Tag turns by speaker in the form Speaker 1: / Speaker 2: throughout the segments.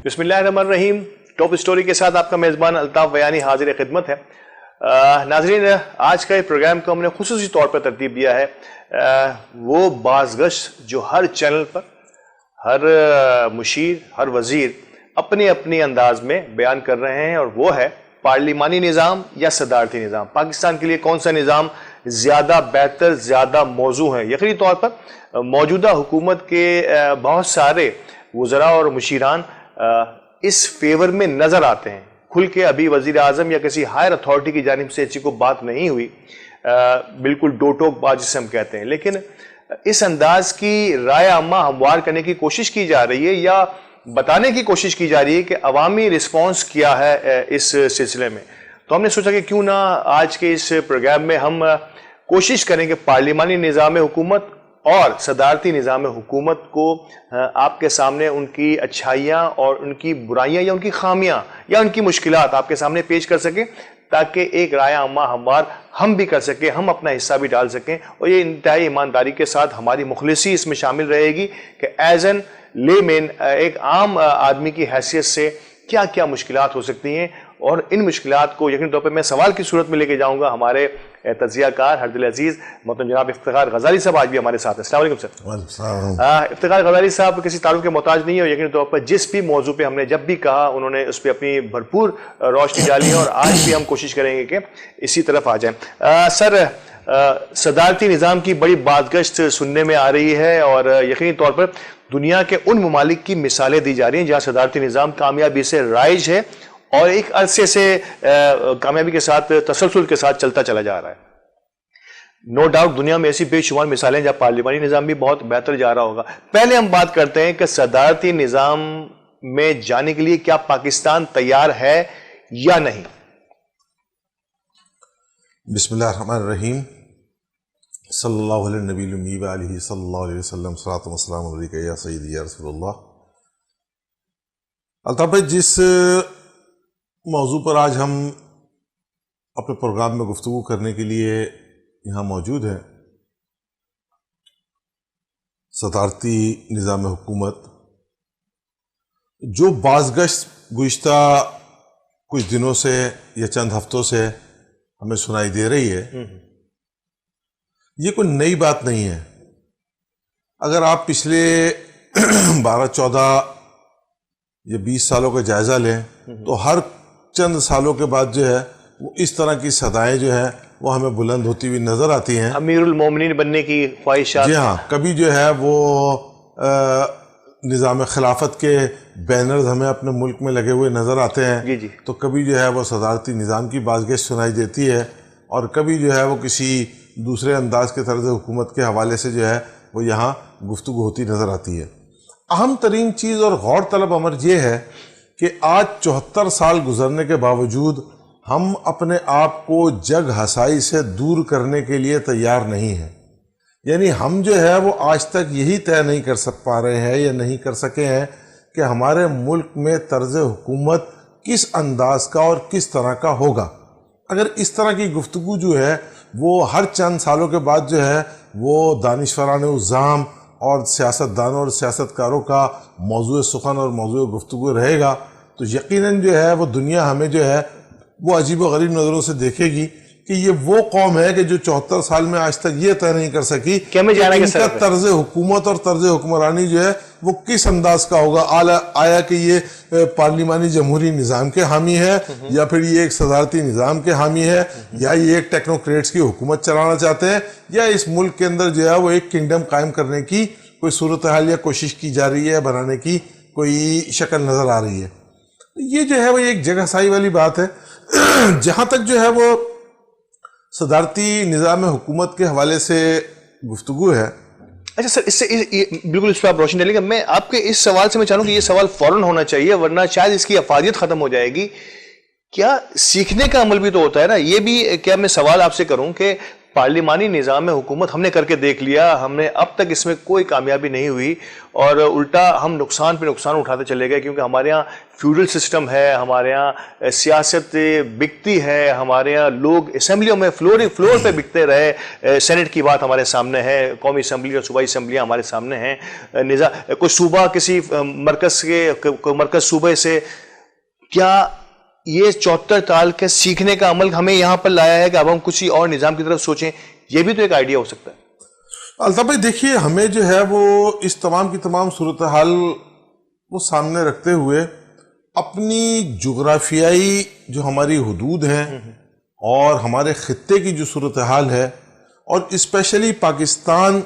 Speaker 1: بسم اللہ الرحمن الرحیم. ٹاپ اسٹوری کے ساتھ آپ کا میزبان الطاف بیانی حاضر خدمت ہے. ناظرین، آج کا یہ پروگرام کو ہم نے خصوصی طور پر ترتیب دیا ہے وہ بازگشت جو ہر چینل پر ہر مشیر، ہر وزیر اپنے اپنے انداز میں بیان کر رہے ہیں، اور وہ ہے پارلیمانی نظام یا صدارتی نظام. پاکستان کے لیے کون سا نظام زیادہ بہتر، زیادہ موزوں ہے؟ یقینی طور پر موجودہ حکومت کے بہت سارے وزراء اور مشیران اس فیور میں نظر آتے ہیں. کھل کے ابھی وزیر اعظم یا کسی ہائر اتھارٹی کی جانب سے ایسی کوئی بات نہیں ہوئی، بالکل ڈو ٹوک بات جسے ہم کہتے ہیں، لیکن اس انداز کی رائے عامہ ہموار کرنے کی کوشش کی جا رہی ہے یا بتانے کی کوشش کی جا رہی ہے کہ عوامی رسپانس کیا ہے اس سلسلے میں. تو ہم نے سوچا کہ کیوں نہ آج کے اس پروگرام میں ہم کوشش کریں کہ پارلیمانی نظام حکومت اور صدارتی نظام حکومت کو آپ کے سامنے ان کی اچھائیاں اور ان کی برائیاں یا ان کی خامیاں یا ان کی مشکلات آپ کے سامنے پیش کر سکیں، تاکہ ایک رائے عامہ ہموار ہم بھی کر سکیں، ہم اپنا حصہ بھی ڈال سکیں. اور یہ انتہائی ایمانداری کے ساتھ ہماری مخلصی اس میں شامل رہے گی کہ ایز این لے مین، ایک عام آدمی کی حیثیت سے کیا کیا مشکلات ہو سکتی ہیں، اور ان مشکلات کو یقینی طور پر میں سوال کی صورت میں لے کے جاؤں گا. ہمارے تجزیہ کار ہر دل عزیز محترم جناب افتخار غزالی صاحب آج بھی ہمارے ساتھ ہیں. السلام علیکم سر. افتخار غزالی صاحب کسی تعارف کے محتاج نہیں ہے، یقینی طور پر جس بھی موضوع پہ ہم نے جب بھی کہا انہوں نے اس پہ اپنی بھرپور روشنی ڈالی ہے، اور آج بھی ہم کوشش کریں گے کہ اسی طرف آ جائیں. سر، صدارتی نظام کی بڑی بازگشت سننے میں آ رہی ہے، اور یقینی طور پر دنیا کے ان ممالک کی مثالیں دی جا رہی ہیں جہاں صدارتی نظام کامیابی سے رائج ہے اور ایک عرصے سے کامیابی کے ساتھ، تسلسل کے ساتھ چلتا چلا جا رہا ہے. نو ڈاؤٹ دنیا میں ایسی بے شمار مثالیں جہاں پارلیمانی نظام بھی بہت بہتر جا رہا ہوگا. پہلے ہم بات کرتے ہیں کہ صدارتی نظام میں جانے کے لیے کیا پاکستان تیار ہے یا نہیں؟
Speaker 2: بسم اللہ الرحمن الرحیم. صلی اللہ علیہ نبی الامی وآلہ صلی اللہ علیہ وسلم. صلاۃ و سلام علیکہ یا سیدی یا رسول اللہ. الطاف بھائی، جس موضوع پر آج ہم اپنے پروگرام میں گفتگو کرنے کے لیے یہاں موجود ہیں، صدارتی نظام حکومت، جو بازگشت گزشتہ کچھ دنوں سے یا چند ہفتوں سے ہمیں سنائی دے رہی ہے، یہ کوئی نئی بات نہیں ہے. اگر آپ پچھلے 12-14 یا 20 سالوں کا جائزہ لیں تو ہر چند سالوں کے بعد جو ہے وہ اس طرح کی صدائیں جو ہیں وہ ہمیں بلند ہوتی ہوئی نظر آتی ہیں. امیر
Speaker 1: المومنین بننے کی خواہشات.
Speaker 2: جی ہاں، کبھی جو ہے وہ نظام خلافت کے بینرز ہمیں اپنے ملک میں لگے ہوئے نظر آتے ہیں.
Speaker 1: جی.
Speaker 2: تو کبھی جو ہے وہ صدارتی نظام کی بازگشت سنائی دیتی ہے، اور کبھی جو ہے وہ کسی دوسرے انداز کے طرز حکومت کے حوالے سے جو ہے وہ یہاں گفتگو ہوتی نظر آتی ہے. اہم ترین چیز اور غور طلب امر یہ ہے کہ آج 74 سال گزرنے کے باوجود ہم اپنے آپ کو جگ ہسائی سے دور کرنے کے لیے تیار نہیں ہیں. یعنی ہم جو ہے وہ آج تک یہی طے نہیں کر پا رہے ہیں یا نہیں کر سکے ہیں کہ ہمارے ملک میں طرز حکومت کس انداز کا اور کس طرح کا ہوگا. اگر اس طرح کی گفتگو جو ہے وہ ہر چند سالوں کے بعد جو ہے وہ دانشوران الزام اور سیاستدانوں اور سیاستکاروں کا موضوع سخن اور موضوع گفتگو رہے گا، تو یقیناً جو ہے وہ دنیا ہمیں جو ہے وہ عجیب و غریب نظروں سے دیکھے گی کہ یہ وہ قوم ہے کہ جو 74 سال میں آج تک یہ طے نہیں کر سکی کہ ان کا طرز حکومت اور طرز حکمرانی جو ہے وہ کس انداز کا ہوگا. آیا کہ یہ پارلیمانی جمہوری نظام کے حامی ہے، یا پھر یہ ایک صدارتی نظام کے حامی ہے، یا یہ ایک ٹیکنوکریٹس کی حکومت چلانا چاہتے ہیں، یا اس ملک کے اندر جو ہے وہ ایک کنگڈم قائم کرنے کی کوئی صورتحال یا کوشش کی جا رہی ہے، بنانے کی کوئی شکل نظر آ رہی ہے. یہ جو ہے وہ ایک جگہ سائی والی بات ہے. جہاں تک جو ہے وہ صدارتی نظام حکومت کے حوالے سے گفتگو ہے.
Speaker 1: اچھا سر، اس سے بالکل اس پہ آپ روشنی ڈالیں گے. میں آپ کے اس سوال سے میں چاہوں کہ یہ سوال فوراً ہونا چاہیے، ورنہ شاید اس کی افادیت ختم ہو جائے گی. کیا سیکھنے کا عمل بھی تو ہوتا ہے نا؟ یہ بھی کیا میں سوال آپ سے کروں کہ پارلیمانی نظام میں حکومت ہم نے کر کے دیکھ لیا, ہم نے اب تک اس میں کوئی کامیابی نہیں ہوئی, اور الٹا ہم نقصان پہ نقصان اٹھاتے چلے گئے, کیونکہ ہمارے ہاں فیوڈل سسٹم ہے, ہمارے ہاں سیاست بکتی ہے, ہمارے ہاں لوگ اسمبلیوں میں فلور پہ بکتے رہے. سینٹ کی بات ہمارے سامنے ہے, قومی اسمبلی اور صوبائی اسمبلیاں ہمارے سامنے ہیں, کوئی صوبہ کسی مرکز صوبے سے, کیا یہ 74 سال کے سیکھنے کا عمل ہمیں یہاں پر لایا ہے کہ اب ہم کسی اور نظام کی طرف سوچیں؟ یہ بھی تو ایک آئیڈیا ہو سکتا ہے.
Speaker 2: الطاف بھائی دیکھیے, ہمیں جو ہے وہ اس تمام کی تمام صورتحال وہ سامنے رکھتے ہوئے اپنی جغرافیائی جو ہماری حدود ہیں اور ہمارے خطے کی جو صورتحال ہے, اور اسپیشلی پاکستان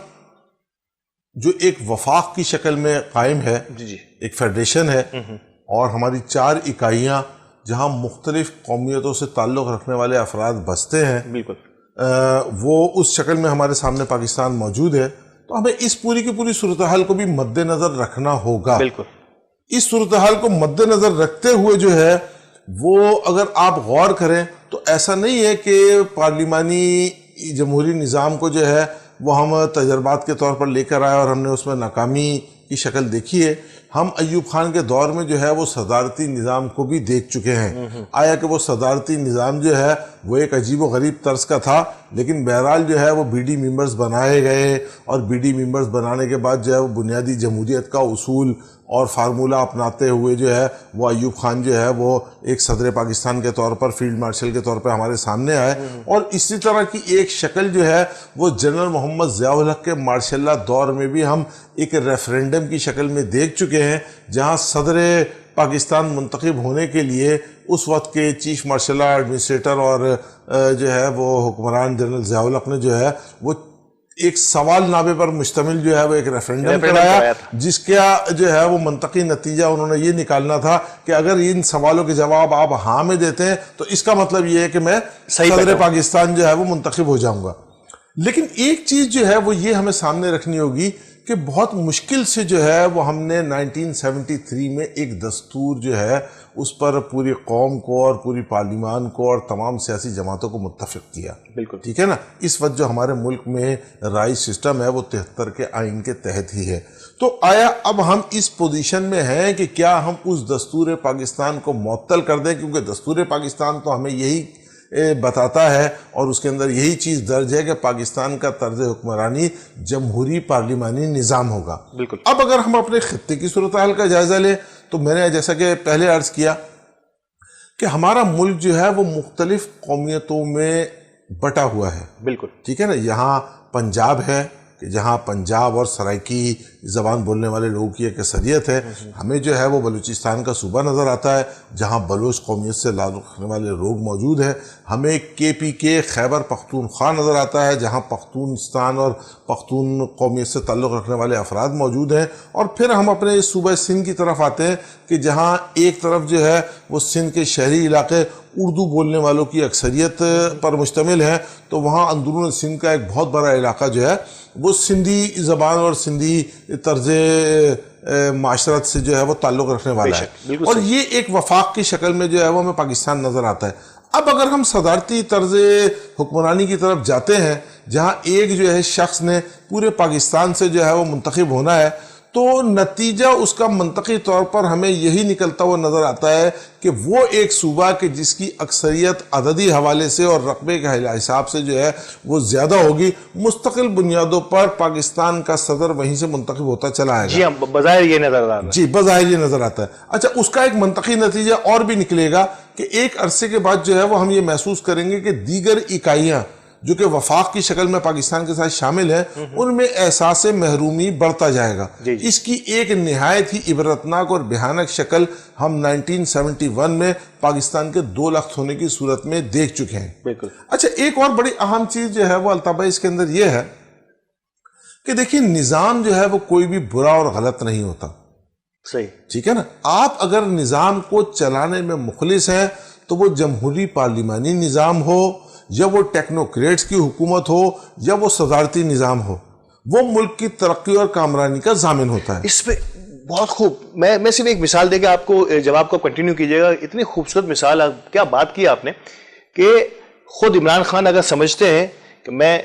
Speaker 2: جو ایک وفاق کی شکل میں قائم ہے, ایک فیڈریشن ہے, اور ہماری 4 اکائیاں جہاں مختلف قومیتوں سے تعلق رکھنے والے افراد بستے ہیں,
Speaker 1: بالکل
Speaker 2: وہ اس شکل میں ہمارے سامنے پاکستان موجود ہے, تو ہمیں اس پوری کی پوری صورتحال کو بھی مد نظر رکھنا ہوگا.
Speaker 1: بالکل
Speaker 2: اس صورتحال کو مد نظر رکھتے ہوئے جو ہے وہ اگر آپ غور کریں تو ایسا نہیں ہے کہ پارلیمانی جمہوری نظام کو جو ہے وہ ہم تجربات کے طور پر لے کر آئے اور ہم نے اس میں ناکامی کی شکل دیکھی ہے. ہم ایوب خان کے دور میں جو ہے وہ صدارتی نظام کو بھی دیکھ چکے ہیں. آیا کہ وہ صدارتی نظام جو ہے وہ ایک عجیب و غریب طرز کا تھا, لیکن بہرحال جو ہے وہ بی ڈی ممبرز بنائے گئے, اور بی ڈی ممبرز بنانے کے بعد جو ہے وہ بنیادی جمہوریت کا اصول اور فارمولہ اپناتے ہوئے جو ہے وہ ایوب خان جو ہے وہ ایک صدر پاکستان کے طور پر, فیلڈ مارشل کے طور پر ہمارے سامنے آئے. اور اسی طرح کی ایک شکل جو ہے وہ جنرل محمد ضیاء الحق کے مارشل لاء دور میں بھی ہم ایک ریفرینڈم کی شکل میں دیکھ چکے ہیں, جہاں صدر پاکستان منتخب ہونے کے لیے اس وقت کے چیف مارشل لاء ایڈمنسٹریٹر اور جو ہے وہ حکمران جنرل ضیاء الحق نے جو ہے وہ ایک سوال نامے پر مشتمل جو ہے وہ ایک ریفرینڈم کرایا, جس کا جو ہے وہ منطقی نتیجہ انہوں نے یہ نکالنا تھا کہ اگر ان سوالوں کے جواب آپ ہاں میں دیتے ہیں تو اس کا مطلب یہ ہے کہ میں صدر پاکستان جو ہے وہ منتخب ہو جاؤں گا. لیکن ایک چیز جو ہے وہ یہ ہمیں سامنے رکھنی ہوگی کہ بہت مشکل سے جو ہے وہ ہم نے 1973 میں ایک دستور جو ہے اس پر پوری قوم کو اور پوری پارلیمان کو اور تمام سیاسی جماعتوں کو متفق کیا.
Speaker 1: بالکل
Speaker 2: ٹھیک ہے نا. اس وقت جو ہمارے ملک میں رائج سسٹم ہے وہ 73 کے آئین کے تحت ہی ہے. تو آیا اب ہم اس پوزیشن میں ہیں کہ کیا ہم اس دستور پاکستان کو معطل کر دیں, کیونکہ دستور پاکستان تو ہمیں یہی بتاتا ہے اور اس کے اندر یہی چیز درج ہے کہ پاکستان کا طرز حکمرانی جمہوری پارلیمانی نظام ہوگا.
Speaker 1: بالکل.
Speaker 2: اب اگر ہم اپنے خطے کی صورتحال کا جائزہ لیں تو میں نے جیسا کہ پہلے عرض کیا کہ ہمارا ملک جو ہے وہ مختلف قومیتوں میں بٹا ہوا ہے.
Speaker 1: بالکل
Speaker 2: ٹھیک ہے نا. یہاں پنجاب ہے کہ جہاں پنجاب اور سرائکی زبان بولنے والے لوگوں کی ایک اکثریت ہے. ہمیں جو ہے وہ بلوچستان کا صوبہ نظر آتا ہے جہاں بلوچ قومیت سے تعلق رکھنے والے لوگ موجود ہیں. ہمیں KPK خیبر پختونخوا نظر آتا ہے جہاں پختونستان اور پختون قومیت سے تعلق رکھنے والے افراد موجود ہیں. اور پھر ہم اپنے صوبہ سندھ کی طرف آتے ہیں کہ جہاں ایک طرف جو ہے وہ سندھ کے شہری علاقے اردو بولنے والوں کی اکثریت پر مشتمل ہیں, تو وہاں اندرون سندھ کا ایک بہت بڑا علاقہ جو ہے وہ سندھی زبان اور سندھی طرز معاشرت سے جو ہے وہ تعلق رکھنے والا ہے. اور یہ ایک وفاق کی شکل میں جو ہے وہ ہمیں پاکستان نظر آتا ہے. اب اگر ہم صدارتی طرز حکمرانی کی طرف جاتے ہیں جہاں ایک جو ہے شخص نے پورے پاکستان سے جو ہے وہ منتخب ہونا ہے, تو نتیجہ اس کا منطقی طور پر ہمیں یہی نکلتا ہوا نظر آتا ہے کہ وہ ایک صوبہ کہ جس کی اکثریت عددی حوالے سے اور رقبے کے حساب سے جو ہے وہ زیادہ ہوگی, مستقل بنیادوں پر پاکستان کا صدر وہیں سے منتخب ہوتا چلا آئے گا.
Speaker 1: جی ہاں, بظاہر یہ نظر آتا ہے.
Speaker 2: جی بظاہر یہ نظر آتا ہے. اچھا, اس کا ایک منطقی نتیجہ اور بھی نکلے گا کہ ایک عرصے کے بعد جو ہے وہ ہم یہ محسوس کریں گے کہ دیگر اکائیاں جو کہ وفاق کی شکل میں پاکستان کے ساتھ شامل ہیں ان میں احساس محرومی بڑھتا جائے گا. اس کی ایک نہایت ہی عبرتناک اور بھیانک شکل ہم 1971 میں پاکستان کے 2 لخت ہونے کی صورت میں دیکھ چکے ہیں.
Speaker 1: بالکل.
Speaker 2: اچھا, ایک اور بڑی اہم چیز جو ہے وہ الطاف بھائی اس کے اندر یہ ہے کہ دیکھیں نظام جو ہے وہ کوئی بھی برا اور غلط نہیں ہوتا.
Speaker 1: صحیح.
Speaker 2: ٹھیک ہے نا. آپ اگر نظام کو چلانے میں مخلص ہیں تو وہ جمہوری پارلیمانی نظام ہو یا وہ ٹیکنوکریٹس کی حکومت ہو یا وہ صدارتی نظام ہو, وہ ملک کی ترقی اور کامرانی کا ضامن ہوتا ہے.
Speaker 1: اس پہ بہت خوب, میں صرف ایک مثال دے کے آپ کو جواب کو کنٹینیو کیجیے گا. اتنی خوبصورت مثال کیا بات کی آپ نے کہ خود عمران خان اگر سمجھتے ہیں کہ میں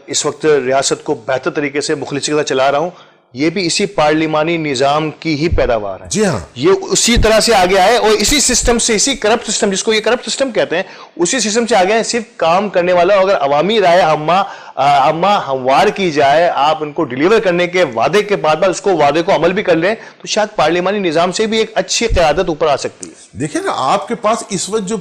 Speaker 1: اس وقت ریاست کو بہتر طریقے سے مخلصی کے ساتھ چلا رہا ہوں، یہ بھی اسی پارلیمانی نظام کی ہی پیداوار ہے.
Speaker 2: جی ہاں،
Speaker 1: یہ اسی طرح سے آگے آئے اور اسی سسٹم سے، اسی کرپٹ سسٹم جس کو یہ کرپٹ سسٹم کہتے ہیں، اسی سسٹم سے آگے آئے. صرف کام کرنے والا، اگر عوامی رائے ہموار کی جائے، آپ ان کو ڈیلیور کرنے کے وعدے کے بعد اس کو وعدے کو عمل بھی کر لیں، تو شاید پارلیمانی نظام سے بھی ایک اچھی قیادت اوپر آ سکتی ہے.
Speaker 2: دیکھیں نا، آپ کے پاس اس وقت جو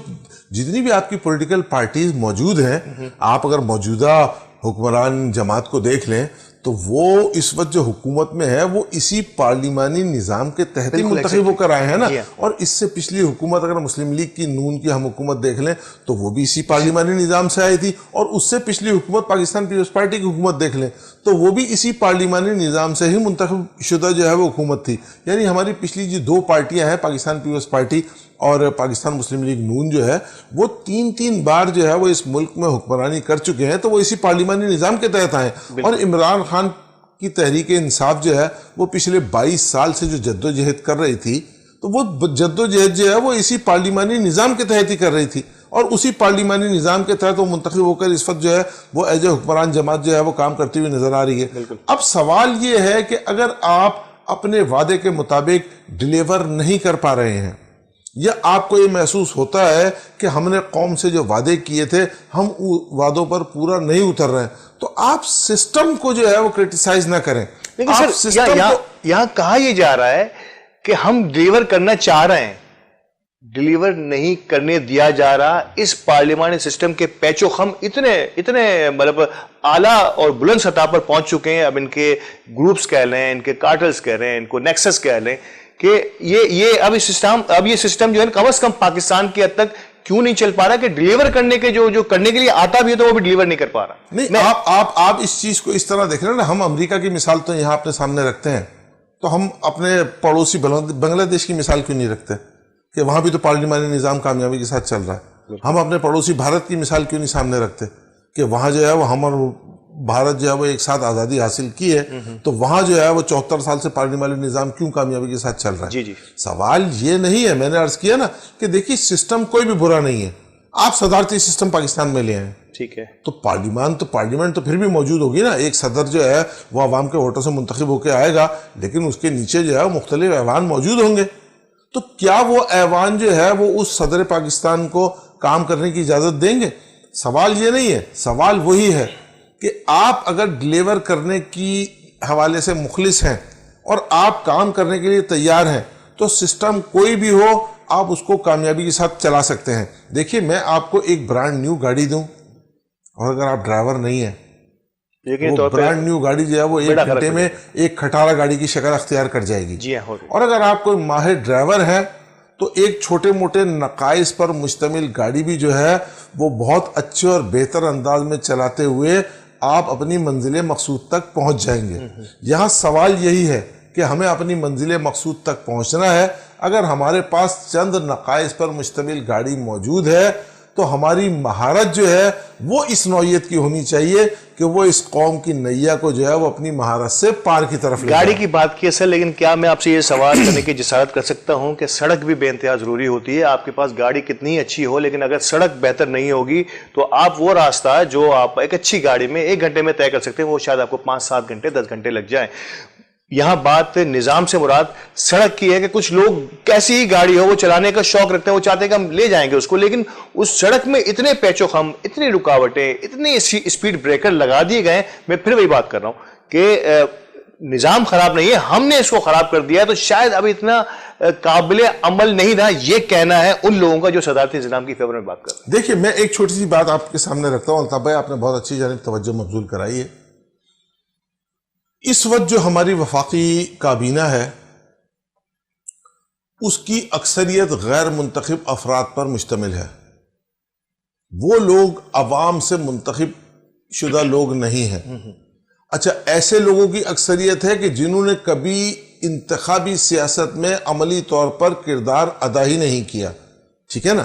Speaker 2: جتنی بھی آپ کی پولیٹیکل پارٹیز موجود ہیں، آپ اگر موجودہ حکمران جماعت کو دیکھ لیں تو وہ اس وقت جو حکومت میں ہے وہ اسی پارلیمانی نظام کے تحت ہی منتخب ہو کر آئے ہیں نا. اور اس سے پچھلی حکومت اگر مسلم لیگ کی نون کی ہم حکومت دیکھ لیں تو وہ بھی اسی پارلیمانی نظام سے آئی تھی، اور اس سے پچھلی حکومت پاکستان پیپلز پارٹی کی حکومت دیکھ لیں تو وہ بھی اسی پارلیمانی نظام سے ہی منتخب شدہ جو ہے وہ حکومت تھی. یعنی ہماری پچھلی جو دو پارٹیاں ہیں، پاکستان پیپلز پارٹی اور پاکستان مسلم لیگ نون جو ہے، وہ تین بار جو ہے وہ اس ملک میں حکمرانی کر چکے ہیں، تو وہ اسی پارلیمانی نظام کے تحت آئے. اور عمران خان کی تحریک انصاف جو ہے وہ پچھلے 22 سال سے جو جدوجہد کر رہی تھی، تو وہ جدوجہد جو ہے وہ اسی پارلیمانی نظام کے تحت ہی کر رہی تھی، اور اسی پارلیمانی نظام کے تحت وہ منتخب ہو کر اس وقت جو ہے وہ ایز اے حکمران جماعت جو ہے وہ کام کرتی ہوئی نظر آ رہی ہے. اب سوال یہ ہے کہ اگر آپ اپنے وعدے کے مطابق ڈیلیور نہیں کر پا رہے ہیں، یا آپ کو یہ محسوس ہوتا ہے کہ ہم نے قوم سے جو وعدے کیے تھے ہم وعدوں پر پورا نہیں اتر رہے ہیں، تو آپ سسٹم کو جو ہے وہ کرٹیسائز نہ کریں.
Speaker 1: لیکن سر یہاں کہا یہ جا رہا ہے کہ ہم ڈیلیور کرنا چاہ رہے ہیں، ڈیلیور نہیں کرنے دیا جا رہا. اس پارلیمانی سسٹم کے پیچ و خم اتنے مطلب اعلیٰ اور بلند سطح پر پہنچ چکے ہیں. اب ان کے گروپس کہہ لیں، ان کے کارٹلز کہہ رہے ہیں، ان کو نیکسس کہہ لیں، کہ اب یہ سسٹم جو ہے کم از کم پاکستان کی حد تک کیوں نہیں چل پا رہا کہ ڈیلیور کرنے کے جو کرنے کے لیے آتا بھی ہے تو وہ بھی ڈیلیور نہیں کر پا رہا.
Speaker 2: نہیں، آپ اس چیز کو اس طرح دیکھ رہے ہیں نا، ہم امریکہ کی مثال تو یہاں اپنے سامنے رکھتے ہیں، تو ہم اپنے پڑوسی بنگلہ دیش کی مثال کیوں نہیں رکھتے کہ وہاں بھی تو پارلیمانی نظام کامیابی کے ساتھ چل رہا ہے؟ ہم اپنے پڑوسی بھارت کی مثال کیوں نہیں سامنے رکھتے کہ وہاں جو ہے وہ ہم اور بھارت جو ہے وہ ایک ساتھ آزادی حاصل کی ہے، تو وہاں جو ہے وہ 74 سال سے پارلیمانی نظام کیوں کامیابی کے ساتھ چل رہا ہے؟
Speaker 1: جی.
Speaker 2: سوال یہ نہیں ہے، میں نے عرض کیا نا کہ دیکھیے سسٹم کوئی بھی برا نہیں ہے. آپ صدارتی سسٹم پاکستان میں لے آئیں،
Speaker 1: ٹھیک ہے،
Speaker 2: تو پارلیمنٹ تو پھر بھی موجود ہوگی نا. ایک صدر جو ہے وہ عوام کے ووٹوں سے منتخب ہو کے آئے گا، لیکن اس کے نیچے جو ہے وہ مختلف ایوان موجود ہوں گے. تو کیا وہ ایوان جو ہے وہ اس صدر پاکستان کو کام کرنے کی اجازت دیں گے؟ سوال یہ نہیں ہے، سوال وہی ہے کہ آپ اگر ڈیلیور کرنے کی حوالے سے مخلص ہیں اور آپ کام کرنے کے لیے تیار ہیں، تو سسٹم کوئی بھی ہو آپ اس کو کامیابی کے ساتھ چلا سکتے ہیں. دیکھیے، میں آپ کو ایک برانڈ نیو گاڑی دوں اور اگر آپ ڈرائیور نہیں ہیں، وہ برانڈ نیو گاڑی جو ہے وہ 1 گھنٹے میں ایک کھٹارہ گاڑی کی شکل اختیار کر جائے گی. اور اگر آپ کوئی ماہر ڈرائیور ہے تو ایک چھوٹے موٹے نقائص پر مشتمل گاڑی بھی جو ہے وہ بہت اچھے اور بہتر انداز میں چلاتے ہوئے آپ اپنی منزل مقصود تک پہنچ جائیں گے. یہاں سوال یہی ہے کہ ہمیں اپنی منزل مقصود تک پہنچنا ہے. اگر ہمارے پاس چند نقائص پر مشتمل گاڑی موجود ہے تو ہماری مہارت جو ہے وہ اس نوعیت کی ہونی چاہیے کہ وہ اس قوم کی نیا کو جو ہے وہ اپنی مہارت سے پار کی طرف لے جائے.
Speaker 1: گاڑی کی بات کی ہے سر، لیکن کیا میں آپ سے یہ سوال کرنے کی جسارت کر سکتا ہوں کہ سڑک بھی بے انتہا ضروری ہوتی ہے. آپ کے پاس گاڑی کتنی اچھی ہو لیکن اگر سڑک بہتر نہیں ہوگی تو آپ وہ راستہ جو آپ ایک اچھی گاڑی میں 1 گھنٹے میں طے کر سکتے ہیں وہ شاید آپ کو 5-7 گھنٹے 10 گھنٹے لگ جائیں. یہاں بات نظام سے مراد سڑک کی ہے کہ کچھ لوگ کیسی ہی گاڑی ہو وہ چلانے کا شوق رکھتے ہیں، وہ چاہتے ہیں کہ ہم لے جائیں گے اس کو، لیکن اس سڑک میں اتنے پیچ و خم، اتنی رکاوٹیں، اتنے اسپیڈ بریکر لگا دیے گئے. میں پھر وہی بات کر رہا ہوں کہ نظام خراب نہیں ہے، ہم نے اس کو خراب کر دیا ہے. تو شاید اب اتنا قابل عمل نہیں رہا، یہ کہنا ہے ان لوگوں کا جو صدارتی نظام کی فیور میں بات کر رہے ہیں.
Speaker 2: دیکھیے، میں ایک چھوٹی سی بات آپ کے سامنے رکھتا ہوں. الطاف بھائی، آپ نے بہت اچھی جانب توجہ مبذول کرائی ہے. اس وقت جو ہماری وفاقی کابینہ ہے اس کی اکثریت غیر منتخب افراد پر مشتمل ہے. وہ لوگ عوام سے منتخب شدہ لوگ نہیں ہیں. اچھا، ایسے لوگوں کی اکثریت ہے کہ جنہوں نے کبھی انتخابی سیاست میں عملی طور پر کردار ادا ہی نہیں کیا. ٹھیک ہے نا؟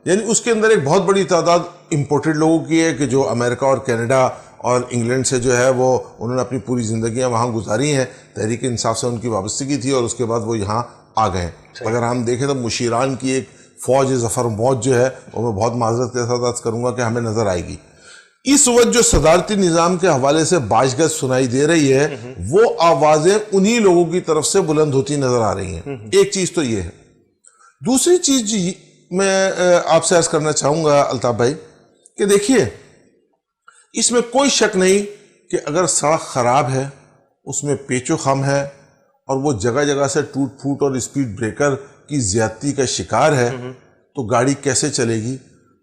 Speaker 2: یعنی اس کے اندر ایک بہت بڑی تعداد امپورٹڈ لوگوں کی ہے کہ جو امریکہ اور کینیڈا اور انگلینڈ سے جو ہے وہ انہوں نے اپنی پوری زندگیاں وہاں گزاری ہیں. تحریک انصاف سے ان کی وابستگی تھی اور اس کے بعد وہ یہاں آ گئے. اگر ہم دیکھیں تو مشیران کی ایک فوج ظفر موج جو ہے وہ میں بہت معذرت کے ساتھ عرض کروں گا کہ ہمیں نظر آئے گی. اس وقت جو صدارتی نظام کے حوالے سے باش گشت سنائی دے رہی ہے وہ آوازیں انہی لوگوں کی طرف سے بلند ہوتی نظر آ رہی ہیں. ایک چیز تو یہ ہے. دوسری چیز میں آپ سے عرض کرنا چاہوں گا الطاف بھائی کہ دیکھیے اس میں کوئی شک نہیں کہ اگر سڑک خراب ہے, اس میں پیچ و خم ہے اور وہ جگہ جگہ سے ٹوٹ پھوٹ اور اسپیڈ بریکر کی زیادتی کا شکار ہے تو گاڑی کیسے چلے گی؟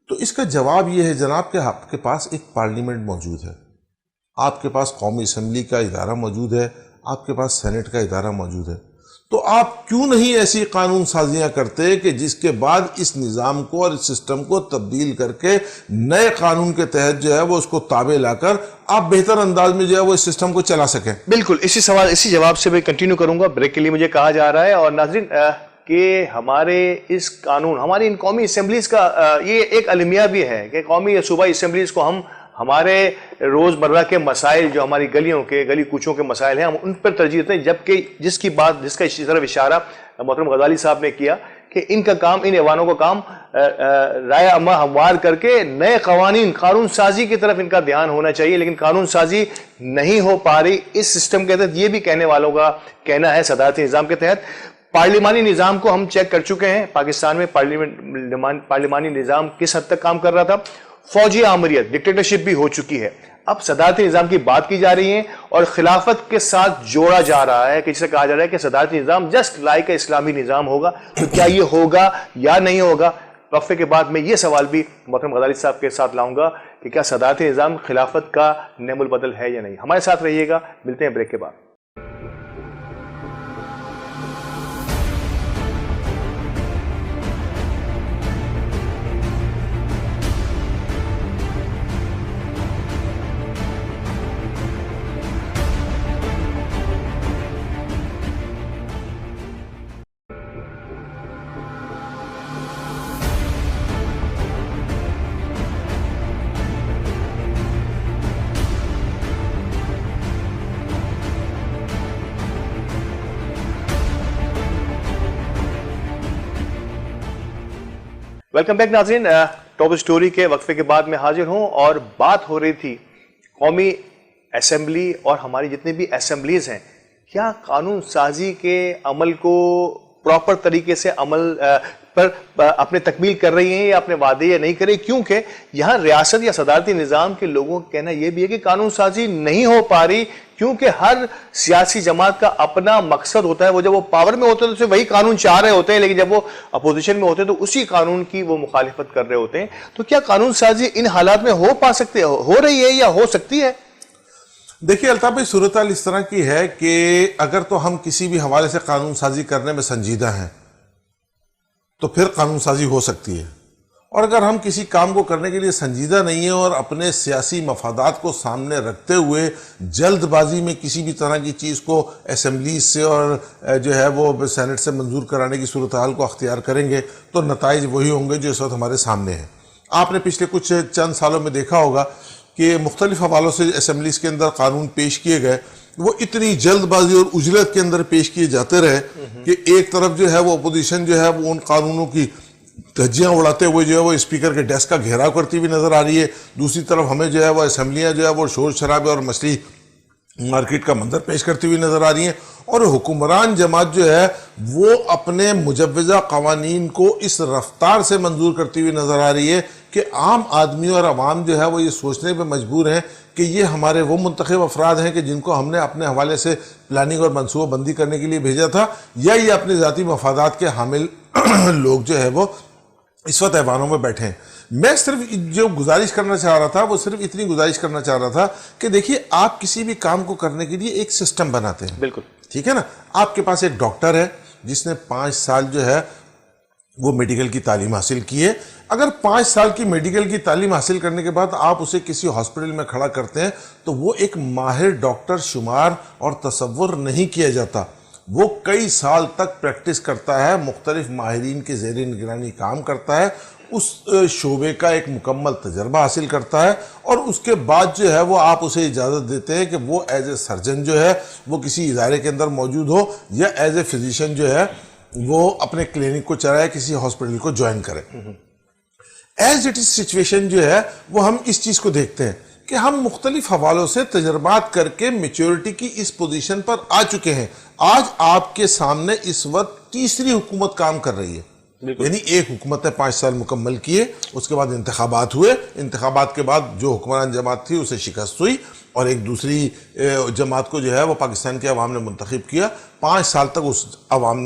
Speaker 2: تو اس کا جواب یہ ہے جناب کہ آپ کے پاس ایک پارلیمنٹ موجود ہے, آپ کے پاس قومی اسمبلی کا ادارہ موجود ہے, آپ کے پاس سینٹ کا ادارہ موجود ہے. تو آپ کیوں نہیں ایسی قانون سازیاں کرتے کہ جس کے بعد اس نظام کو اور اس سسٹم کو تبدیل کر کے نئے قانون کے تحت جو ہے وہ اس کو تابع لا کر آپ بہتر انداز میں جو ہے وہ اس سسٹم کو چلا سکیں؟ بالکل
Speaker 1: اسی جواب سے میں کنٹینیو کروں گا. بریک کے لیے مجھے کہا جا رہا ہے اور ناظرین کہ ہمارے اس قانون, ہماری ان قومی اسمبلیز کا یہ ایک المیہ بھی ہے کہ قومی یا صوبائی اسمبلیز کو ہم ہمارے روزمرہ کے مسائل جو ہماری گلی کوچوں کے مسائل ہیں ہم ان پر ترجیح دیتے ہیں, جبکہ جس کا اس طرف اشارہ محترم غزالی صاحب نے کیا کہ ان کا کام, ان ایوانوں کا کام رائے عامہ ہموار کر کے نئے قانون سازی کی طرف ان کا دھیان ہونا چاہیے, لیکن قانون سازی نہیں ہو پا رہی اس سسٹم کے تحت. یہ بھی کہنے والوں کا کہنا ہے صدارتی نظام کے تحت. پارلیمانی نظام کو ہم چیک کر چکے ہیں, پاکستان میں پارلیمانی نظام کس حد تک کام کر رہا تھا. فوجی آمریت, ڈکٹیٹرشپ بھی ہو چکی ہے. اب صدارتی نظام کی بات کی جا رہی ہے اور خلافت کے ساتھ جوڑا جا رہا ہے کہ جسے کہا جا رہا ہے کہ صدارتی نظام جسٹ لائک اسلامی نظام ہوگا. تو کیا یہ ہوگا یا نہیں ہوگا؟ وقفے کے بعد میں یہ سوال بھی محترم غزالی صاحب کے ساتھ لاؤں گا کہ کیا صدارتی نظام خلافت کا نعم البدل ہے یا نہیں. ہمارے ساتھ رہیے گا, ملتے ہیں بریک کے بعد. ویلکم بیک ناظرین. ٹاپ سٹوری کے وقفے کے بعد میں حاضر ہوں اور بات ہو رہی تھی قومی اسمبلی اور ہماری جتنی بھی اسمبلیز ہیں کیا قانون سازی کے عمل کو پراپر طریقے سے عمل پر اپنے تکمیل کر رہی ہیں یا اپنے وعدے یا نہیں کر رہی, کیونکہ یہاں ریاست یا صدارتی نظام کے لوگوں کا کہنا یہ بھی ہے کہ قانون سازی نہیں ہو پا رہی کیونکہ ہر سیاسی جماعت کا اپنا مقصد ہوتا ہے. وہ جب وہ پاور میں ہوتے ہیں تو وہی قانون چاہ رہے ہوتے ہیں, لیکن جب وہ اپوزیشن میں ہوتے ہیں تو اسی قانون کی وہ مخالفت کر رہے ہوتے ہیں. تو کیا قانون سازی ان حالات میں ہو رہی ہے یا ہو سکتی ہے؟
Speaker 2: دیکھیے الطاف بھائی, صورتحال اس طرح کی ہے کہ اگر تو ہم کسی بھی حوالے سے قانون سازی کرنے میں سنجیدہ ہیں تو پھر قانون سازی ہو سکتی ہے, اور اگر ہم کسی کام کو کرنے کے لیے سنجیدہ نہیں ہیں اور اپنے سیاسی مفادات کو سامنے رکھتے ہوئے جلد بازی میں کسی بھی طرح کی چیز کو اسمبلیز سے اور جو ہے وہ سینٹ سے منظور کرانے کی صورتحال کو اختیار کریں گے تو نتائج وہی ہوں گے جو اس وقت ہمارے سامنے ہیں. آپ نے پچھلے کچھ چند سالوں میں دیکھا ہوگا کہ مختلف حوالوں سے اسمبلیز کے اندر قانون پیش کیے گئے, وہ اتنی جلد بازی اور اجلت کے اندر پیش کیے جاتے رہے کہ ایک طرف جو ہے وہ اپوزیشن جو ہے وہ ان قانونوں کی دھجیاں اڑاتے ہوئے جو ہے وہ اسپیکر کے ڈیسک کا گھیراؤ کرتی ہوئی نظر آ رہی ہے, دوسری طرف ہمیں جو ہے وہ اسمبلیاں جو ہے وہ شور شرابے اور مچھلی مارکیٹ کا منظر پیش کرتی ہوئی نظر آ رہی ہیں, اور حکمران جماعت جو ہے وہ اپنے مجوزہ قوانین کو اس رفتار سے منظور کرتی ہوئی نظر آ رہی ہے کہ عام آدمی اور عوام جو ہے وہ یہ سوچنے پہ مجبور ہیں کہ یہ ہمارے وہ منتخب افراد ہیں کہ جن کو ہم نے اپنے حوالے سے پلاننگ اور منصوبہ بندی کرنے کے لیے بھیجا تھا, یا یہ اپنے ذاتی مفادات کے حامل لوگ جو ہے وہ اس وقت ایوانوں میں بیٹھے ہیں. میں صرف جو گزارش کرنا چاہ رہا تھا وہ صرف اتنی گزارش کرنا چاہ رہا تھا کہ دیکھیے آپ کسی بھی کام کو کرنے کے لیے ایک سسٹم بناتے ہیں,
Speaker 1: بالکل
Speaker 2: ٹھیک ہے نا. آپ کے پاس ایک ڈاکٹر ہے جس نے 5 سال جو ہے وہ میڈیکل کی تعلیم حاصل کی ہے. اگر 5 سال کی میڈیکل کی تعلیم حاصل کرنے کے بعد آپ اسے کسی ہاسپٹل میں کھڑا کرتے ہیں تو وہ ایک ماہر ڈاکٹر شمار اور تصور نہیں کیا جاتا. وہ کئی سال تک پریکٹس کرتا ہے, مختلف ماہرین کے زیر نگرانی کام کرتا ہے, اس شعبے کا ایک مکمل تجربہ حاصل کرتا ہے, اور اس کے بعد جو ہے وہ آپ اسے اجازت دیتے ہیں کہ وہ ایز اے سرجن جو ہے وہ کسی ادارے کے اندر موجود ہو, یا ایز اے فزیشین جو ہے وہ اپنے کلینک کو چلائے, کسی ہاسپٹل کو جوائن کرے. ایز اٹ از سچویشن جو ہے وہ ہم اس چیز کو دیکھتے ہیں. کہ ہم مختلف حوالوں سے تجربات کر کے میچورٹی کی اس پوزیشن پر آ چکے ہیں. آج آپ کے سامنے اس وقت تیسری حکومت کام کر رہی ہے. یعنی ایک حکومت نے 5 سال مکمل کیے, اس کے بعد انتخابات ہوئے, انتخابات کے بعد جو حکمران جماعت تھی اسے شکست ہوئی, اور ایک دوسری جماعت کو جو ہے وہ پاکستان کے عوام نے منتخب کیا. 5 سال تک اس عوام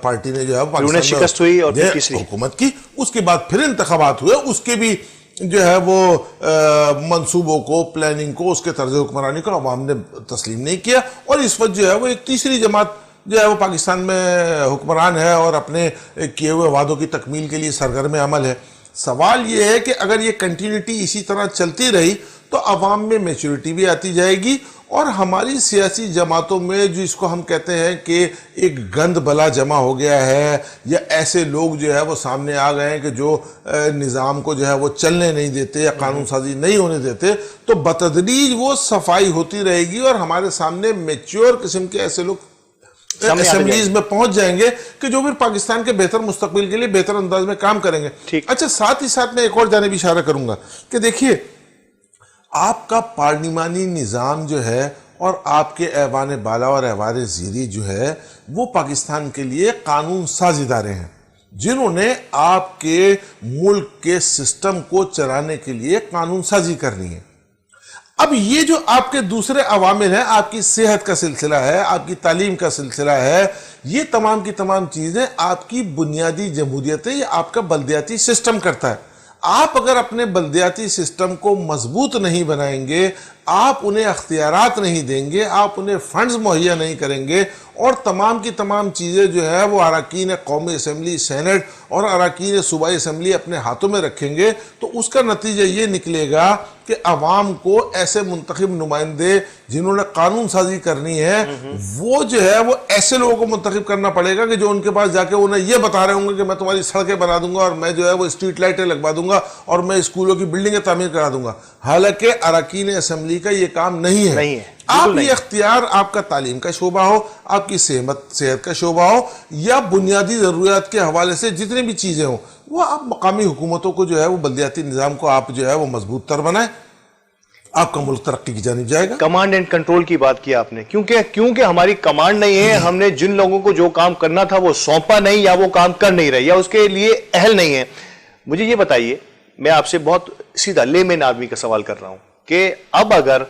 Speaker 2: پارٹی نے جو ہے پاکستان
Speaker 1: شکست ہوئی اور تیسری
Speaker 2: حکومت کی. اس کے بعد پھر انتخابات ہوئے, اس کے بھی جو ہے وہ منصوبوں کو, پلاننگ کو, اس کے طرز حکمرانی کو عوام نے تسلیم نہیں کیا, اور اس وقت جو ہے وہ ایک تیسری جماعت جو ہے وہ پاکستان میں حکمران ہے اور اپنے کیے ہوئے وعدوں کی تکمیل کے لیے سرگرم عمل ہے. سوال یہ ہے کہ اگر یہ کنٹینیوٹی اسی طرح چلتی رہی تو عوام میں میچورٹی بھی آتی جائے گی, اور ہماری سیاسی جماعتوں میں جو اس کو ہم کہتے ہیں کہ ایک گند بلا جمع ہو گیا ہے, یا ایسے لوگ جو ہے وہ سامنے آ گئے ہیں کہ جو نظام کو جو ہے وہ چلنے نہیں دیتے یا قانون سازی نہیں ہونے دیتے, تو بتدریج وہ صفائی ہوتی رہے گی اور ہمارے سامنے میچور قسم کے ایسے لوگ اسمبلیز میں پہنچ جائیں گے کہ جو پھر پاکستان کے بہتر مستقبل کے لیے بہتر انداز میں کام کریں گے. اچھا, ساتھ ہی ساتھ میں ایک اور جانب اشارہ کروں گا کہ دیکھیے, آپ کا پارلیمانی نظام جو ہے اور آپ کے ایوان بالا اور ایوان زیری جو ہے وہ پاکستان کے لیے قانون ساز ادارے ہیں, جنہوں نے آپ کے ملک کے سسٹم کو چلانے کے لیے قانون سازی کرنی ہے. اب یہ جو آپ کے دوسرے عوامل ہیں, آپ کی صحت کا سلسلہ ہے, آپ کی تعلیم کا سلسلہ ہے, یہ تمام کی تمام چیزیں آپ کی بنیادی جمہوریتیں یا آپ کا بلدیاتی سسٹم کرتا ہے. آپ اگر اپنے بلدیاتی سسٹم کو مضبوط نہیں بنائیں گے, آپ انہیں اختیارات نہیں دیں گے, آپ انہیں فنڈز مہیا نہیں کریں گے, اور تمام کی تمام چیزیں جو ہے وہ اراکین قومی اسمبلی, سینٹ اور اراکین صوبائی اسمبلی اپنے ہاتھوں میں رکھیں گے, تو اس کا نتیجہ یہ نکلے گا کہ عوام کو ایسے منتخب نمائندے جنہوں نے قانون سازی کرنی ہے, وہ جو ہے وہ ایسے لوگوں کو منتخب کرنا پڑے گا کہ جو ان کے پاس جا کے انہیں یہ بتا رہے ہوں گے کہ میں تمہاری سڑکیں بنا دوں گا, اور میں جو ہے وہ اسٹریٹ لائٹیں لگوا دوں گا, اور میں اسکولوں کی بلڈنگیں تعمیر کرا دوں گا. حالانکہ اراکین اسمبلی کا یہ کام نہیں ہے. آپ یہ اختیار, آپ کا تعلیم کا شعبہ ہو, آپ کی صحت کا شعبہ ہو, یا بنیادی ضروریات کے حوالے سے جتنی بھی چیزیں ہوں, وہ آپ مقامی حکومتوں کو جو ہے وہ بلدیاتی نظام کو آپ جو ہے وہ مضبوط تر بنائیں, آپ کا ملک ترقی کی جانب جائے گا.
Speaker 1: کمانڈ اینڈ کنٹرول کی بات کی آپ نے, کیونکہ ہماری کمانڈ نہیں ہے, ہم نے جن لوگوں کو جو کام کرنا تھا وہ سونپا نہیں, یا وہ کام کر نہیں رہے, یا اس کے لیے اہل نہیں ہے. مجھے یہ بتائیے, میں آپ سے بہت سیدھا لے مین آدمی کا سوال کر رہا ہوں کہ اب اگر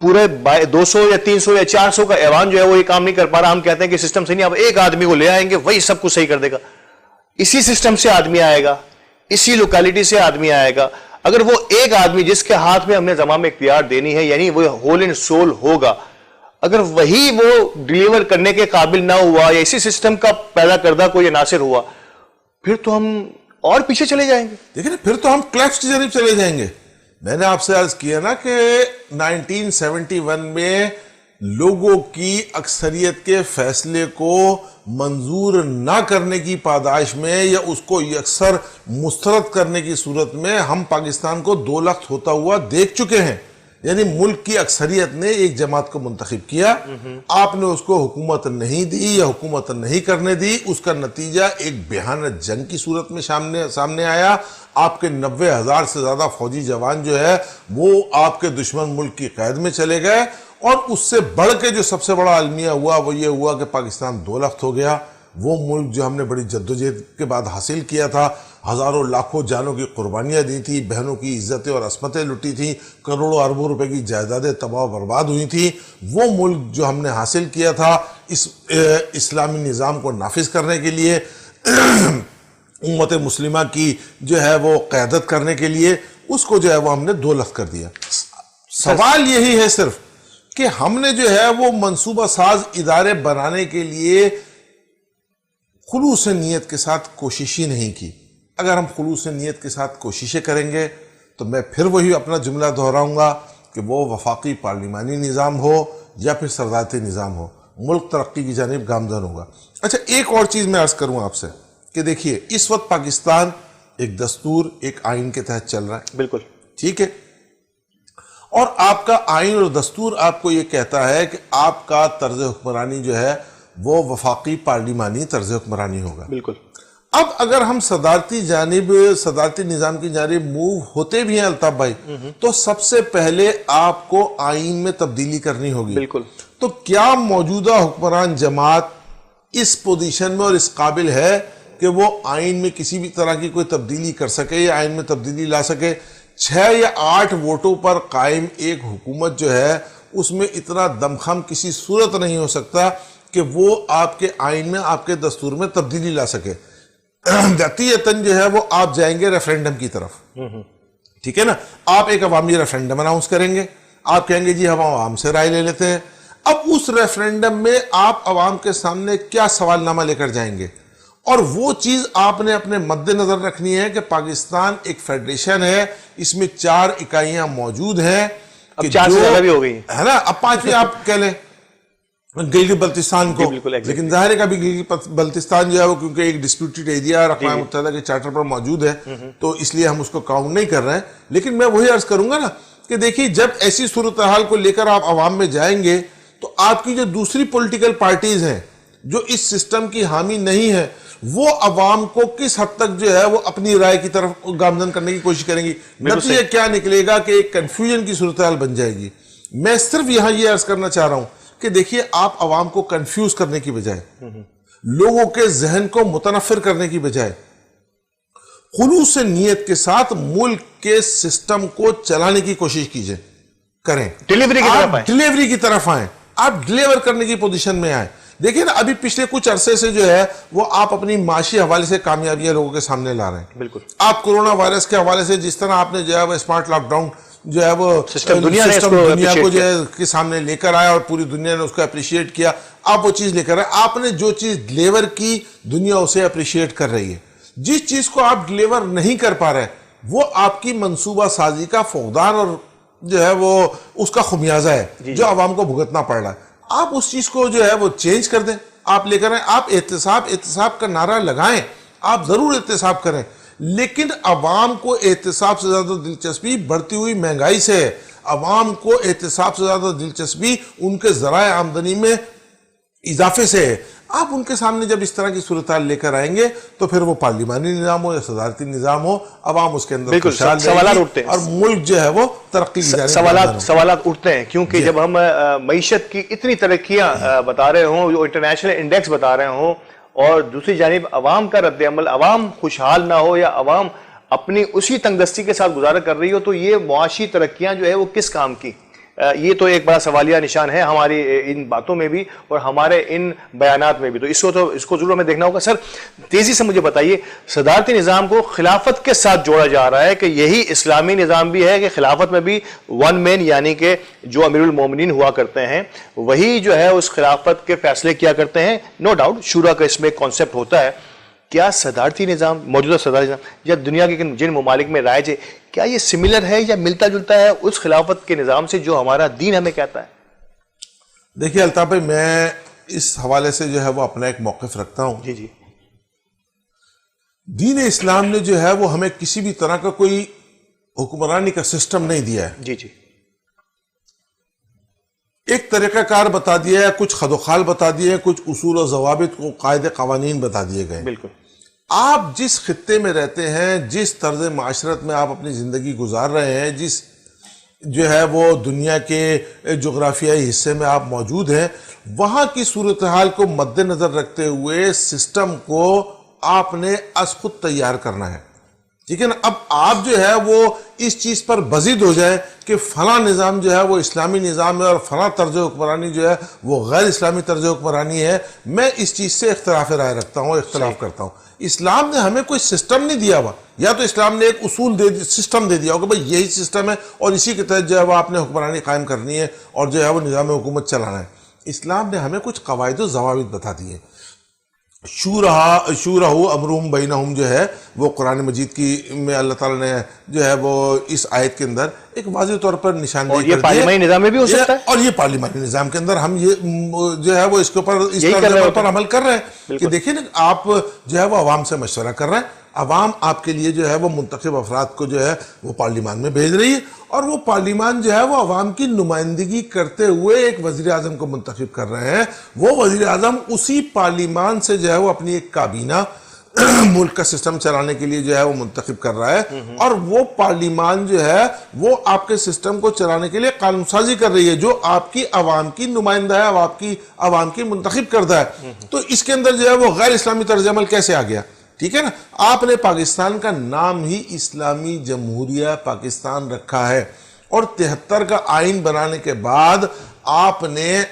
Speaker 1: پورے 200 یا 300 یا 400 کا ایوان جو ہے وہ یہ کام نہیں کر پا رہا, ہم کہتے ہیں کہ سسٹم سے نہیں, اب ایک آدمی کو لے آئیں گے, وہی سب کچھ صحیح کر دے گا. اسی سسٹم سے آدمی آئے گا, اسی لوکیلٹی سے آدمی آئے گا. اگر وہ ایک آدمی جس کے ہاتھ میں ہم نے زمام اختیار دینی ہے, یعنی وہ ہول اینڈ سول ہوگا, اگر وہی وہ ڈیلیور کرنے کے قابل نہ ہوا, یا اسی سسٹم کا پیدا کردہ کوئی عناصر ہوا, پھر تو ہم اور پیچھے چلے جائیں گے.
Speaker 2: دیکھیں, پھر تو ہم کلیپس کی جانب چلے جائیں گے. میں نے آپ سے عرض کیا نا کہ 1971 میں لوگوں کی اکثریت کے فیصلے کو منظور نہ کرنے کی پاداش میں, یا اس کو یکسر مسترد کرنے کی صورت میں, ہم پاکستان کو 2 لاکھ ہوتا ہوا دیکھ چکے ہیں. یعنی ملک کی اکثریت نے ایک جماعت کو منتخب کیا, آپ نے اس کو حکومت نہیں دی یا حکومت نہیں کرنے دی, اس کا نتیجہ ایک بھیانک جنگ کی صورت میں سامنے آیا. آپ کے 90,000 سے زیادہ فوجی جوان جو ہے وہ آپ کے دشمن ملک کی قید میں چلے گئے, اور اس سے بڑھ کے جو سب سے بڑا المیہ ہوا وہ یہ ہوا کہ پاکستان 2 لاکھ ہو گیا. وہ ملک جو ہم نے بڑی جدوجہد کے بعد حاصل کیا تھا, ہزاروں لاکھوں جانوں کی قربانیاں دی تھی, بہنوں کی عزتیں اور عصمتیں لٹی تھیں, کروڑوں اربوں روپے کی جائیدادیں تباہ و برباد ہوئی تھیں, وہ ملک جو ہم نے حاصل کیا تھا اس اسلامی نظام کو نافذ کرنے کے لیے, امت مسلمہ کی جو ہے وہ قیادت کرنے کے لیے, اس کو جو ہے وہ ہم نے 2 لاکھ کر دیا. سوال یہی ہے صرف کہ ہم نے جو ہے وہ منصوبہ ساز ادارے بنانے کے لیے خلوص نیت کے ساتھ کوشش ہی نہیں کی. اگر ہم خلوص نیت کے ساتھ کوششیں کریں گے تو میں پھر وہی اپنا جملہ دہراؤں گا کہ وہ وفاقی پارلیمانی نظام ہو یا پھر سردارتی نظام ہو, ملک ترقی کی جانب گامزن ہوگا. اچھا, ایک اور چیز میں عرض کروں آپ سے کہ دیکھیے, اس وقت پاکستان ایک دستور, ایک آئین کے تحت چل رہا ہے.
Speaker 1: بالکل
Speaker 2: ٹھیک ہے, اور آپ کا آئین اور دستور آپ کو یہ کہتا ہے کہ آپ کا طرز حکمرانی جو ہے وہ وفاقی پارلیمانی طرز حکمرانی ہوگا.
Speaker 1: بالکل.
Speaker 2: اب اگر ہم صدارتی نظام کی جانب موو ہوتے بھی ہیں الطاف بھائی، تو سب سے پہلے آپ کو آئین میں تبدیلی کرنی ہوگی.
Speaker 1: بالکل.
Speaker 2: تو کیا موجودہ حکمران جماعت اس پوزیشن میں اور اس قابل ہے کہ وہ آئین میں کسی بھی طرح کی کوئی تبدیلی کر سکے یا آئین میں تبدیلی لا سکے؟ 6 یا 8 ووٹوں پر قائم ایک حکومت جو ہے اس میں اتنا دمخم کسی صورت نہیں ہو سکتا کہ وہ آپ کے آئین میں، آپ کے دستور میں تبدیلی لا سکے. قطعیتاً جو ہے وہ آپ جائیں گے ریفرینڈم کی طرف. ٹھیک ہے نا، آپ ایک عوامی ریفرینڈم اناؤنس کریں گے، آپ کہیں گے جی ہم عوام سے رائے لے لیتے ہیں. اب اس ریفرینڈم میں آپ عوام کے سامنے کیا سوال نامہ لے کر جائیں گے؟ اور وہ چیز آپ نے اپنے مد نظر رکھنی ہے کہ پاکستان ایک فیڈریشن ہے، اس میں 4 اکائیاں موجود ہیں.
Speaker 1: اب 4 سے زیادہ بھی ہو گئی
Speaker 2: ہے نا، اب 5ویں آپ کہہ لیں گلگت بلتستان کو. لیکن ظاہر ہے کہ ابھی گلگت بلتستان جو ہے وہ کیونکہ ایک ڈسپیوٹڈ ایریا اقوام متحدہ کے چارٹر پر موجود ہے تو اس لیے ہم اس کو کاؤنٹ نہیں کر رہے ہیں. لیکن میں وہی عرض کروں گا نا کہ دیکھیے، جب ایسی صورتحال کو لے کر آپ عوام میں جائیں گے تو آپ کی جو دوسری پولیٹیکل پارٹیز ہیں جو اس سسٹم کی حامی نہیں ہے، وہ عوام کو کس حد تک جو ہے وہ اپنی رائے کی طرف گامزن کرنے کی کوشش کریں گی. نتیجہ کیا نکلے گا کہ ایک کنفیوژن کی صورتحال بن جائے گی. میں صرف یہاں یہ عرض کرنا چاہ رہا ہوں کہ دیکھیے، آپ عوام کو کنفیوز کرنے کی بجائے، لوگوں کے ذہن کو متنفر کرنے کی بجائے، خلوص نیت کے ساتھ ملک کے سسٹم کو چلانے کی کوشش کیجئے، کریں. ڈیلیوری کی طرف آئیں، آپ ڈیلیور کرنے کی پوزیشن میں آئیں. دیکھیں نا، ابھی پچھلے کچھ عرصے سے جو ہے وہ آپ اپنی معاشی حوالے سے کامیابیاں لوگوں کے سامنے لا رہے ہیں.
Speaker 1: بالکل.
Speaker 2: آپ کورونا وائرس کے حوالے سے جس طرح آپ نے جو ہے وہ اسمارٹ لاک ڈاؤن جو ہے وہ
Speaker 1: سسٹم دنیا
Speaker 2: کو جو ہے کے سامنے لے کر آیا اور پوری دنیا نے اس کو اپریشیٹ کیا، آپ وہ چیز لے کر آئے. آپ نے جو چیز ڈیلیور کی، دنیا اسے اپریشیٹ کر رہی ہے. جس چیز کو آپ ڈیلیور نہیں کر پا رہے وہ آپ کی منصوبہ سازی کا فقدان اور جو ہے وہ اس کا خمیازہ ہے جو عوام کو بھگتنا پڑ رہا ہے. آپ اس چیز کو جو ہے وہ چینج کر دیں، آپ لے کر آئیں. آپ احتساب کا نعرہ لگائیں، آپ ضرور احتساب کریں، لیکن عوام کو احتساب سے زیادہ دلچسپی بڑھتی ہوئی مہنگائی سے ہے. عوام کو احتساب سے زیادہ دلچسپی ان کے ذرائع آمدنی میں اضافے سے ہے. آپ ان کے سامنے جب اس طرح کی صورتحال لے کر آئیں گے تو پھر وہ پارلیمانی نظام ہو یا صدارتی نظام ہو، عوام اس کے اندر خوشحال
Speaker 1: سوالات اٹھتے ہیں
Speaker 2: اور ملک جو ہے وہ ترقی کی جانب
Speaker 1: سوالات اٹھتے ہیں. کیونکہ جب ہم معیشت کی اتنی ترقیاں بتا رہے ہوں، جو انٹرنیشنل انڈیکس بتا رہے ہوں، اور دوسری جانب عوام کا رد عمل، عوام خوشحال نہ ہو یا عوام اپنی اسی تنگ دستی کے ساتھ گزارا کر رہی ہو، تو یہ معاشی ترقیاں جو ہے وہ کس کام کی؟ یہ تو ایک بڑا سوالیہ نشان ہے ہماری ان باتوں میں بھی اور ہمارے ان بیانات میں بھی. تو اس کو ضرور ہمیں دیکھنا ہوگا. سر، تیزی سے مجھے بتائیے، صدارتی نظام کو خلافت کے ساتھ جوڑا جا رہا ہے کہ یہی اسلامی نظام بھی ہے کہ خلافت میں بھی ون مین یعنی کہ جو امیر المومنین ہوا کرتے ہیں وہی جو ہے اس خلافت کے فیصلے کیا کرتے ہیں؟ نو ڈاؤٹ شورا کا اس میں ایک کانسیپٹ ہوتا ہے. کیا صدارتی نظام، موجودہ صدارتی نظام یا دنیا کے جن ممالک میں رائج ہے، کیا یہ سملر ہے یا ملتا جلتا ہے اس خلافت کے نظام سے جو ہمارا دین ہمیں کہتا ہے؟
Speaker 2: دیکھیے الطاف بھائی، میں اس حوالے سے جو ہے وہ اپنا ایک موقف رکھتا ہوں.
Speaker 1: جی.
Speaker 2: دین اسلام نے جو ہے وہ ہمیں کسی بھی طرح کا کوئی حکمرانی کا سسٹم نہیں دیا ہے.
Speaker 1: جی.
Speaker 2: ایک طریقہ کار بتا دیا ہے، کچھ خد و خال بتا دیے ہیں، کچھ اصول و ضوابط کو قاعدے قوانین بتا دیے گئے.
Speaker 1: بالکل.
Speaker 2: آپ جس خطے میں رہتے ہیں، جس طرز معاشرت میں آپ اپنی زندگی گزار رہے ہیں، جس جو ہے وہ دنیا کے جغرافیائی حصے میں آپ موجود ہیں، وہاں کی صورتحال کو مد نظر رکھتے ہوئے سسٹم کو آپ نے از خود تیار کرنا ہے. ٹھیک ہے نا؟ اب آپ جو ہے وہ اس چیز پر بزید ہو جائے کہ فلاں نظام جو ہے وہ اسلامی نظام ہے اور فلاں طرز حکمرانی جو ہے وہ غیر اسلامی طرز حکمرانی ہے. میں اس چیز سے اختلاف رائے رکھتا ہوں، اختلاف کرتا ہوں. اسلام نے ہمیں کوئی سسٹم نہیں دیا ہوا، یا تو اسلام نے ایک اصول سسٹم دے دیا ہوگا بھئی یہی سسٹم ہے اور اسی کے تحت جو ہے وہ آپ نے حکمرانی قائم کرنی ہے اور جو ہے وہ نظام حکومت چلانا ہے. اسلام نے ہمیں کچھ قواعد و ضوابط بتا دیے. شورہو امرہم بینہم جو ہے وہ قرآن مجید کی میں اللہ تعالیٰ نے جو ہے وہ اس آیت کے اندر ایک واضح طور پر نشاندہی کر دی ہے.
Speaker 1: اور یہ پارلیمانی نظام میں بھی ہو سکتا ہے،
Speaker 2: اور یہ پارلیمانی نظام کے اندر ہم یہ جو ہے وہ اس کے اوپر اس طرح پر عمل کر رہے ہیں کہ دیکھیں نا، آپ جو ہے وہ عوام سے مشورہ کر رہے ہیں. عوام آپ کے لیے جو ہے وہ منتخب افراد کو جو ہے وہ پارلیمان میں بھیج رہی ہے اور وہ پارلیمان جو ہے وہ عوام کی نمائندگی کرتے ہوئے ایک وزیر اعظم کو منتخب کر رہے ہیں. وہ وزیر اعظم اسی پارلیمان سے جو ہے وہ اپنی ایک کابینہ ملک کا سسٹم چلانے کے لیے جو ہے وہ منتخب کر رہا ہے، اور وہ پارلیمان جو ہے وہ آپ کے سسٹم کو چلانے کے لیے قانون سازی کر رہی ہے جو آپ کی عوام کی نمائندہ ہے، عوام کی منتخب کردہ ہے. تو اس کے اندر جو ہے وہ غیر اسلامی طرز عمل کیسے آ گیا؟ ٹھیک ہے نا. آپ نے پاکستان کا نام ہی اسلامی جمہوریہ پاکستان رکھا ہے، اور 73 کا آئین بنانے کے بعد آپ نے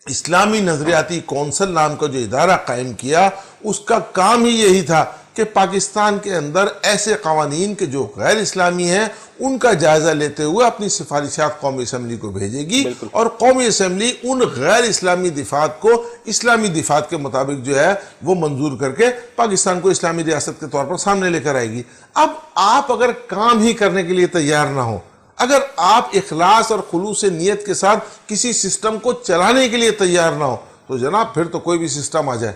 Speaker 2: اسلامی نظریاتی کونسل نام کا جو ادارہ قائم کیا، اس کا کام ہی یہی تھا کہ پاکستان کے اندر ایسے قوانین کے جو غیر اسلامی ہیں ان کا جائزہ لیتے ہوئے اپنی سفارشات قومی اسمبلی کو بھیجے گی، اور قومی اسمبلی ان غیر اسلامی دفعات کو اسلامی دفعات کے مطابق جو ہے وہ منظور کر کے پاکستان کو اسلامی ریاست کے طور پر سامنے لے کر آئے گی. اب آپ اگر کام ہی کرنے کے لیے تیار نہ ہو، اگر آپ اخلاص اور خلوص نیت کے ساتھ کسی سسٹم کو چلانے کے لیے تیار نہ ہو، تو جناب پھر تو کوئی بھی سسٹم آ جائے،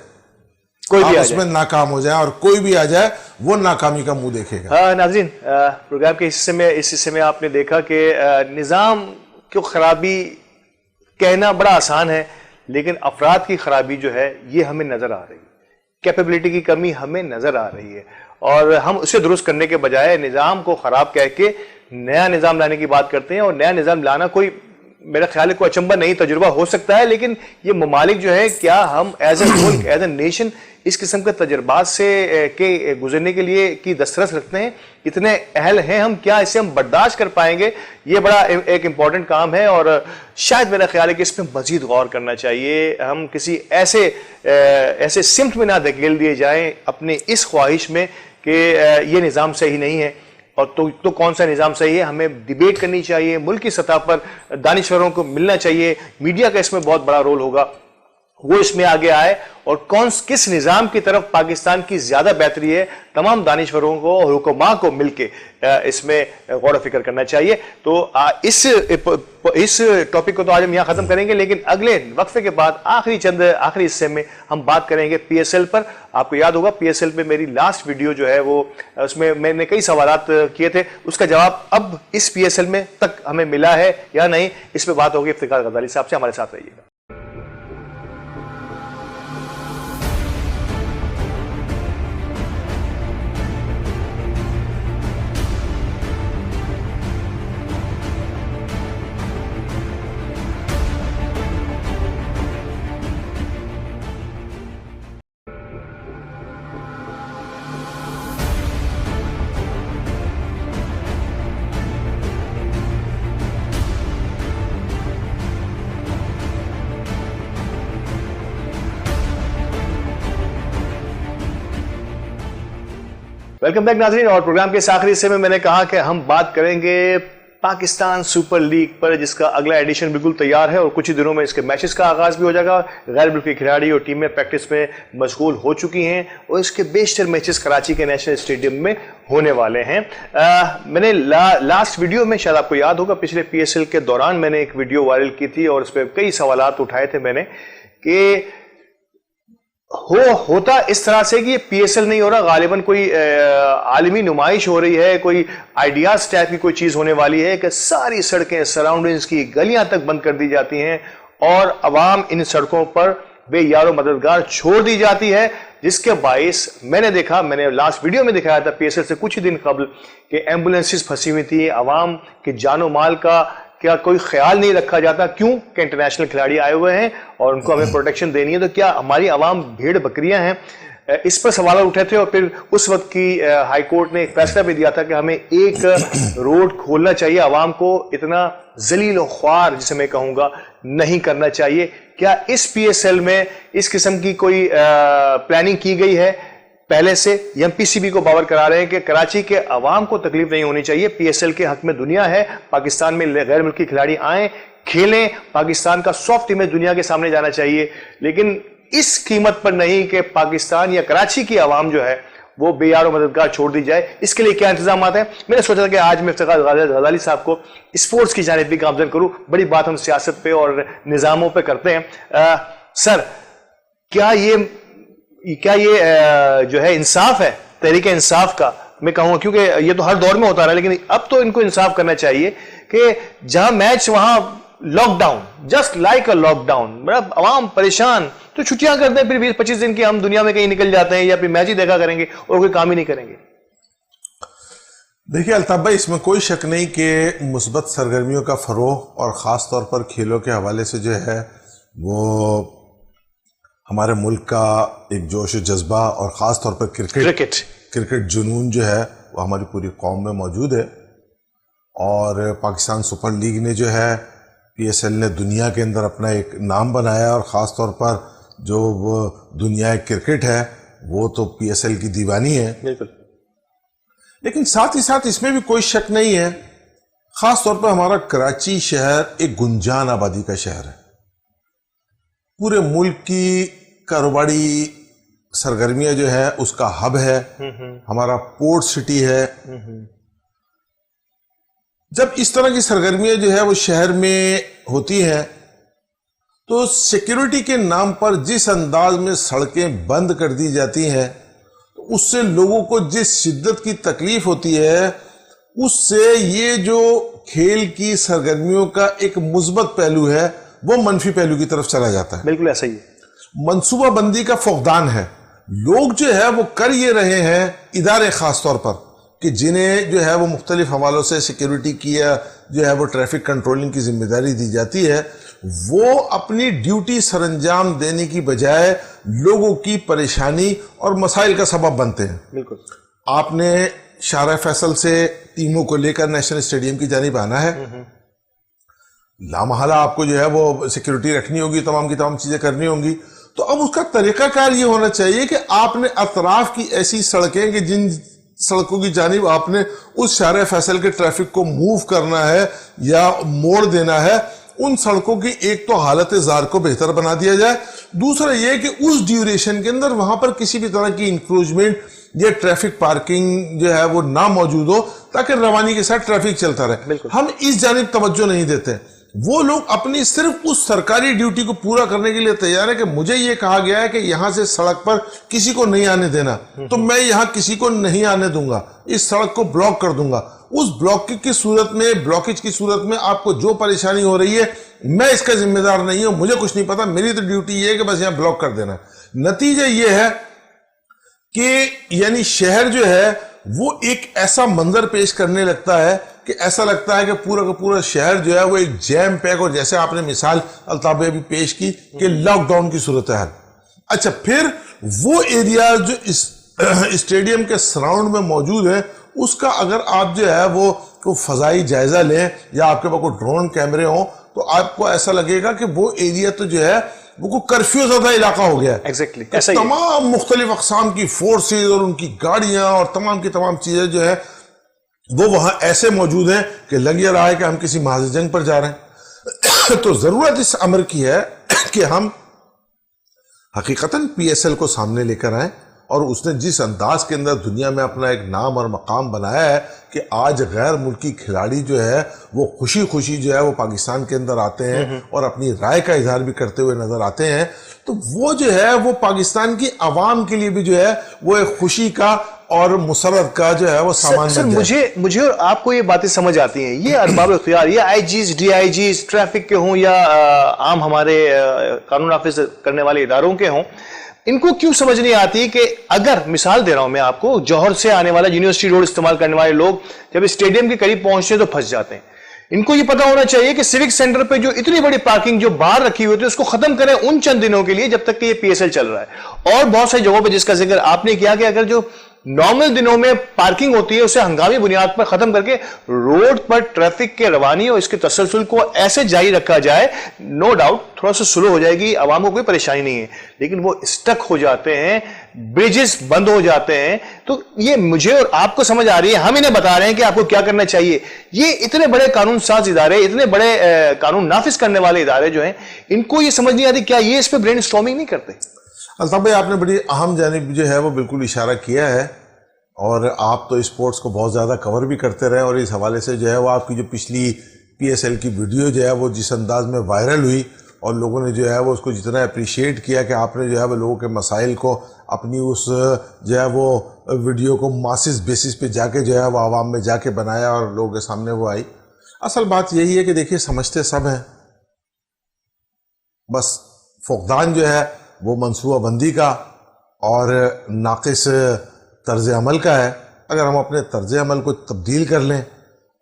Speaker 2: کوئی بھی اس میں ناکام ہو جائے، اور کوئی بھی آ جائے وہ ناکامی کا منہ دیکھے گا.
Speaker 1: ناظرین، پروگرام کے اس حصے میں آپ نے دیکھا کہ نظام کی خرابی کہنا بڑا آسان ہے، لیکن افراد کی خرابی جو ہے یہ ہمیں نظر آ رہی ہے، کیپیبلٹی کی کمی ہمیں نظر آ رہی ہے، اور ہم اسے درست کرنے کے بجائے نظام کو خراب کہہ کے نیا نظام لانے کی بات کرتے ہیں. اور نیا نظام لانا کوئی میرا خیال ہے کوئی اچنبھا نہیں تجربہ ہو سکتا ہے، لیکن یہ ممالک جو ہے کیا ہم ایز اے ملک، ایز اے نیشن اس قسم کے تجربات سے کے گزرنے کے لیے کی دسترس رکھتے ہیں؟ اتنے اہل ہیں ہم؟ کیا اسے ہم برداشت کر پائیں گے؟ یہ بڑا ایک امپورٹنٹ کام ہے، اور شاید میرا خیال ہے کہ اس پہ مزید غور کرنا چاہیے. ہم کسی ایسے سمت میں نہ دھکیل دیے جائیں اپنی اس خواہش میں کہ یہ نظام صحیح نہیں ہے، اور تو کون سا نظام صحیح ہے. ہمیں ڈیبیٹ کرنی چاہیے، ملکی سطح پر دانشوروں کو ملنا چاہیے، میڈیا کا اس میں بہت بڑا رول ہوگا، وہ اس میں آگے آئے، اور کس نظام کی طرف پاکستان کی زیادہ بہتری ہے، تمام دانشوروں کو اور حکماں کو مل کے اس میں غور و فکر کرنا چاہیے. تو اس ٹاپک کو تو آج ہم یہاں ختم کریں گے، لیکن اگلے وقفے کے بعد آخری حصے میں ہم بات کریں گے پی ایس ایل پر. آپ کو یاد ہوگا پی ایس ایل پہ میری لاسٹ ویڈیو جو ہے وہ اس میں نے کئی سوالات کیے تھے، اس کا جواب اب اس پی ایس ایل میں تک ہمیں ملا ہے یا نہیں، اس پہ بات ہوگی افتخار غزالی صاحب سے. ہمارے ساتھ رہیے گا. ویلکم بیک ناظرین، اور پروگرام کے اس آخری حصے میں نے کہا کہ ہم بات کریں گے پاکستان سپر لیگ پر، جس کا اگلا ایڈیشن بالکل تیار ہے، اور کچھ ہی دنوں میں اس کے میچز کا آغاز بھی ہو جائے گا. غیر ملکی کھلاڑی اور ٹیمیں پریکٹس میں مشغول ہو چکی ہیں، اور اس کے بیشتر میچز کراچی کے نیشنل اسٹیڈیم میں ہونے والے ہیں. میں نے لاسٹ ویڈیو میں، شاید آپ کو یاد ہوگا، پچھلے پی ایس ایل کے دوران میں نے ایک ویڈیو وائرل کی تھی، اور اس پہ کئی سوالات اٹھائے تھے میں نے کہ ہوتا اس طرح سے کہ یہ پی ایس ایل نہیں ہو رہا، غالباً کوئی عالمی نمائش ہو رہی ہے، کوئی آئیڈیاز ٹائپ کی کوئی چیز ہونے والی ہے کہ ساری سڑکیں، سراؤنڈنگز کی گلیاں تک بند کر دی جاتی ہیں، اور عوام ان سڑکوں پر بے یار و مددگار چھوڑ دی جاتی ہے، جس کے باعث میں نے دیکھا، میں نے لاسٹ ویڈیو میں دکھایا تھا پی ایس ایل سے کچھ ہی دن قبل، کہ ایمبولینسز پھنسی ہوئی تھی، عوام کے جان و مال کا کیا کوئی خیال نہیں رکھا جاتا؟ کیوں کہ انٹرنیشنل کھلاڑی آئے ہوئے ہیں اور ان کو ہمیں پروٹیکشن دینی ہے، تو کیا ہماری عوام بھیڑ بکریاں ہیں؟ اس پر سوالات اٹھے تھے، اور پھر اس وقت کی ہائی کورٹ نے ایک فیصلہ بھی دیا تھا کہ ہمیں ایک روڈ کھولنا چاہیے، عوام کو اتنا ذلیل و خوار، جسے میں کہوں گا، نہیں کرنا چاہیے. کیا اس پی ایس ایل میں اس قسم کی کوئی پلاننگ کی گئی ہے پہلے سے؟ ایم پی سی بی کو باور کرا رہے ہیں کہ کراچی کے عوام کو تکلیف نہیں ہونی چاہیے، پی ایس ایل کے حق میں دنیا ہے، پاکستان میں غیر ملکی کھلاڑی آئیں، کھیلیں، پاکستان کا سافٹ امیج دنیا کے سامنے جانا چاہیے، لیکن اس قیمت پر نہیں کہ پاکستان یا کراچی کی عوام جو ہے وہ بے یار و مددگار چھوڑ دی جائے. اس کے لیے کیا انتظامات ہیں؟ میں نے سوچا تھا کہ آج میں افتخار غزالی صاحب کو اسپورٹس کی جانب بھی گامزن کروں. بڑی بات ہم سیاست پہ اور نظاموں پہ کرتے ہیں. سر، کیا یہ جو ہے انصاف ہے تحریک انصاف کا؟ میں کہوں گا کیونکہ یہ تو ہر دور میں ہوتا رہا، لیکن اب تو ان کو انصاف کرنا چاہیے کہ جہاں میچ وہاں lockdown, just like a lockdown, بڑا عوام پریشان, تو چھٹیاں کرتے ہیں, پھر 20-25 دن کی ہم دنیا میں کہیں نکل جاتے ہیں یا پھر میچ ہی دیکھا کریں گے اور کوئی کام ہی نہیں کریں گے.
Speaker 2: دیکھیے الطاف بھائی, اس میں کوئی شک نہیں کہ مثبت سرگرمیوں کا فروغ اور خاص طور پر کھیلوں کے حوالے سے جو ہے وہ ہمارے ملک کا ایک جوش و جذبہ اور خاص طور پر کرکٹ جنون جو ہے وہ ہماری پوری قوم میں موجود ہے. اور پاکستان سپر لیگ نے جو ہے پی ایس ایل نے دنیا کے اندر اپنا ایک نام بنایا, اور خاص طور پر جو وہ دنیا کرکٹ ہے وہ تو پی ایس ایل کی دیوانی ہے.
Speaker 1: بالکل.
Speaker 2: لیکن ساتھ ہی ساتھ اس میں بھی کوئی شک نہیں ہے, خاص طور پر ہمارا کراچی شہر ایک گنجان آبادی کا شہر ہے, پورے ملک کی کاروباری سرگرمیاں جو ہے اس کا ہب ہے, ہمارا پورٹ سٹی ہے. جب اس طرح کی سرگرمیاں جو ہے وہ شہر میں ہوتی ہیں تو سیکیورٹی کے نام پر جس انداز میں سڑکیں بند کر دی جاتی ہیں اس سے لوگوں کو جس شدت کی تکلیف ہوتی ہے, اس سے یہ جو کھیل کی سرگرمیوں کا ایک مثبت پہلو ہے وہ منفی پہلو کی طرف چلا جاتا ہے.
Speaker 1: بالکل ایسا ہی ہے.
Speaker 2: منصوبہ بندی کا فقدان ہے. لوگ جو ہے وہ کر یہ رہے ہیں, ادارے خاص طور پر, کہ جنہیں جو ہے وہ مختلف حوالوں سے سیکیورٹی کی جو ہے وہ ٹریفک کنٹرولنگ کی ذمہ داری دی جاتی ہے, وہ اپنی ڈیوٹی سر انجام دینے کی بجائے لوگوں کی پریشانی اور مسائل کا سبب بنتے ہیں.
Speaker 1: بالکل.
Speaker 2: آپ نے شارع فیصل سے ٹیموں کو لے کر نیشنل اسٹیڈیم کی جانب آنا ہے, لامحالہ آپ کو جو ہے وہ سیکیورٹی رکھنی ہوگی, تمام کی تمام چیزیں کرنی ہوں گی. تو اب اس کا طریقہ کار یہ ہونا چاہیے کہ آپ نے اطراف کی ایسی سڑکیں کہ جن سڑکوں کی جانب آپ نے اس شارع فیصل کے ٹریفک کو موو کرنا ہے یا موڑ دینا ہے, ان سڑکوں کی ایک تو حالت زار کو بہتر بنا دیا جائے, دوسرا یہ کہ اس ڈیوریشن کے اندر وہاں پر کسی بھی طرح کی انکروچمنٹ یا ٹریفک پارکنگ جو ہے وہ نہ موجود ہو, تاکہ روانی کے ساتھ ٹریفک چلتا رہے. ہم اس جانب توجہ نہیں دیتے. وہ لوگ اپنی صرف اس سرکاری ڈیوٹی کو پورا کرنے کے لیے تیار ہے کہ مجھے یہ کہا گیا ہے کہ یہاں سے سڑک پر کسی کو نہیں آنے دینا, تو میں یہاں کسی کو نہیں آنے دوں گا, اس سڑک کو بلاک کر دوں گا. اس بلاکیج کی صورت میں آپ کو جو پریشانی ہو رہی ہے میں اس کا ذمہ دار نہیں ہوں, مجھے کچھ نہیں پتا, میری تو ڈیوٹی یہ ہے کہ بس یہاں بلاک کر دینا. نتیجہ یہ ہے کہ یعنی شہر جو ہے وہ ایک ایسا منظر پیش کرنے لگتا ہے کہ ایسا لگتا ہے کہ پورا کا پورا شہر جو ہے وہ ایک جیم پیک, اور جیسے آپ نے مثال الطاف بھی پیش کی کہ لاک ڈاؤن کی صورتحال. اچھا, پھر وہ ایریا جو اسٹیڈیم کے سراؤنڈ میں موجود ہے اس کا اگر آپ جو ہے وہ فضائی جائزہ لیں یا آپ کے پاس کوئی ڈرون کیمرے ہوں تو آپ کو ایسا لگے گا کہ وہ ایریا تو جو ہے وہ کرفیو زدہ علاقہ ہو گیا ہے.
Speaker 1: ایگزیکٹلی.
Speaker 2: تمام مختلف اقسام کی فورسز اور ان کی گاڑیاں اور تمام کی تمام چیزیں جو ہے وہ وہاں ایسے موجود ہیں کہ لگ یہ رہا ہے کہ ہم کسی محاذ جنگ پر جا رہے ہیں. تو ضرورت اس امر کی ہے کہ ہم حقیقتاً پی ایس ایل کو سامنے لے کر آئیں, اور اس نے جس انداز کے اندر دنیا میں اپنا ایک نام اور مقام بنایا ہے کہ آج غیر ملکی کھلاڑی جو ہے وہ خوشی جو ہے وہ پاکستان کے اندر آتے ہیں اور اپنی رائے کا اظہار بھی کرتے ہوئے نظر آتے ہیں, تو وہ جو ہے وہ پاکستان کی عوام کے لیے بھی جو ہے وہ ایک خوشی کا اور مسرت کا جو ہے وہ سامان بن جائے.
Speaker 1: مجھے اور آپ کو یہ باتیں سمجھ آتی ہیں, یہ ارباب اختیار, یہ آئی جیز, ڈی آئی جیز ٹریفک کے ہوں یا عام ہمارے قانون نافذ کرنے والے اداروں کے ہوں, ان کو کیوں سمجھ نہیں آتی کہ اگر مثال دے رہا ہوں میں آپ کو, جوہر سے آنے والا یونیورسٹی روڈ استعمال کرنے والے لوگ جب اسٹیڈیم کے قریب پہنچتے ہیں تو پھنس جاتے ہیں. ان کو یہ پتا ہونا چاہیے کہ سیوک سینٹر پہ جو اتنی بڑی پارکنگ جو باہر رکھی ہوئی تھی اس کو ختم کریں ان چند دنوں کے لیے جب تک کہ یہ پی ایس ایل چل رہا ہے. اور بہت ساری جگہوں پہ جس کا ذکر آپ نے کیا کہ اگر جو نارمل دنوں میں پارکنگ ہوتی ہے اسے ہنگامی بنیاد پر ختم کر کے روڈ پر ٹریفک کے روانی اور اس کے تسلسل کو ایسے جاری رکھا جائے, نو ڈاؤٹ تھوڑا سا سلو ہو جائے گی, عوام کو کوئی پریشانی نہیں ہے. لیکن وہ اسٹک ہو جاتے ہیں, بریجز بند ہو جاتے ہیں. تو یہ مجھے اور آپ کو سمجھ آ رہی ہے, ہم انہیں بتا رہے ہیں کہ آپ کو کیا کرنا چاہیے. یہ اتنے بڑے قانون ساز ادارے, اتنے بڑے قانون نافذ کرنے والے ادارے جو ہیں, ان کو یہ سمجھ نہیں آتی, کیا یہ اس پہ برین اسٹارمنگ نہیں کرتے؟
Speaker 2: الطاف بھائی, آپ نے بڑی اہم جانب جو ہے وہ بالکل اشارہ کیا ہے, اور آپ تو اسپورٹس کو بہت زیادہ کور بھی کرتے رہے, اور اس حوالے سے جو ہے وہ آپ کی جو پچھلی پی ایس ایل کی ویڈیو جو ہے وہ جس انداز میں وائرل ہوئی اور لوگوں نے جو ہے وہ اس کو جتنا اپریشیٹ کیا کہ آپ نے جو ہے وہ لوگوں کے مسائل کو اپنی اس جو ہے وہ ویڈیو کو ماسس بیسس پہ جا کے جو ہے وہ عوام میں جا کے بنایا اور لوگوں کے سامنے وہ آئی. اصل بات یہی ہے کہ دیکھیے سمجھتے سب ہیں بس فقدان جو ہے وہ منصوبہ بندی کا اور ناقص طرز عمل کا ہے. اگر ہم اپنے طرز عمل کو تبدیل کر لیں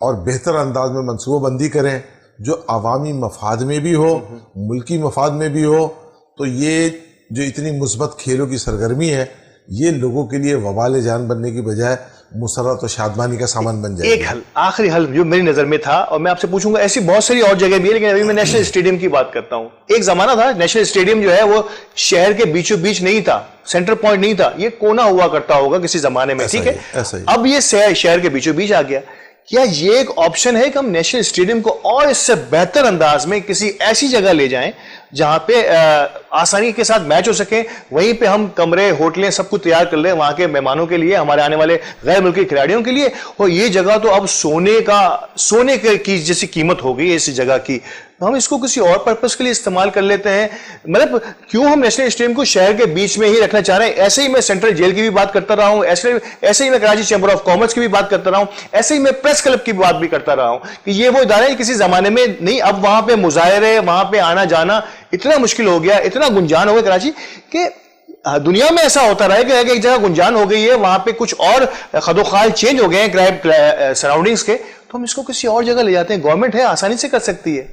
Speaker 2: اور بہتر انداز میں منصوبہ بندی کریں جو عوامی مفاد میں بھی ہو, ملکی مفاد میں بھی ہو, تو یہ جو اتنی مثبت کھیلوں کی سرگرمی ہے یہ لوگوں کے لیے وبال جان بننے کی بجائے مسرت و شادمانی کا سامان بن جائے گا.
Speaker 1: ایک حل, آخری حل جو میری نظر میں تھا, اور میں آپ سے پوچھوں گا ایسی بہت ساری اور جگہ بھی ہے لیکن ابھی میں نیشنل اسٹیڈیم کی بات کرتا ہوں. ایک زمانہ تھا نیشنل اسٹیڈیم جو ہے وہ شہر کے بیچوں بیچ نہیں تھا, سینٹر پوائنٹ نہیں تھا, یہ کونا ہوا کرتا ہوگا کسی زمانے میں, ٹھیک ہے. اب یہ شہر کے بیچوں بیچ آ گیا. کیا یہ ایک آپشن ہے کہ ہم نیشنل اسٹیڈیم کو اور اس سے بہتر انداز میں کسی ایسی جگہ لے جائیں جہاں پہ آسانی کے ساتھ میچ ہو سکیں, وہیں پہ ہم کمرے ہوٹلیں سب کچھ تیار کر لیں وہاں کے مہمانوں کے لیے, ہمارے آنے والے غیر ملکی کھلاڑیوں کے لیے, اور یہ جگہ تو اب سونے کی جیسی قیمت ہو گئی ہے اس جگہ کی, ہم اس کو کسی اور پرپس کے لیے استعمال کر لیتے ہیں. مطلب کیوں ہم نیشنل اسٹیڈیم کو شہر کے بیچ میں ہی رکھنا چاہ رہے ہیں؟ ایسے ہی میں سینٹرل جیل کی بھی بات کرتا رہا ہوں, ایسے ہی میں کراچی چیمبر آف کامرس کی بھی بات کرتا رہا ہوں, ایسے ہی میں پریس کلب کی بات بھی کرتا رہا ہوں کہ یہ وہ ادارے ہیں کسی زمانے میں نہیں, اب وہاں پہ مظاہرے, وہاں پہ آنا جانا اتنا مشکل ہو گیا, اتنا گنجان ہو گیا کراچی کہ دنیا میں ایسا ہوتا رہا ہے کہ ایک جگہ گنجان ہو گئی ہے, وہاں پہ کچھ اور خد و خال چینج ہو گئے ہیں کرائم سراؤنڈنگز کے, تو ہم اس کو کسی اور جگہ لے جاتے ہیں. گورنمنٹ ہے آسانی سے کر سکتی ہے.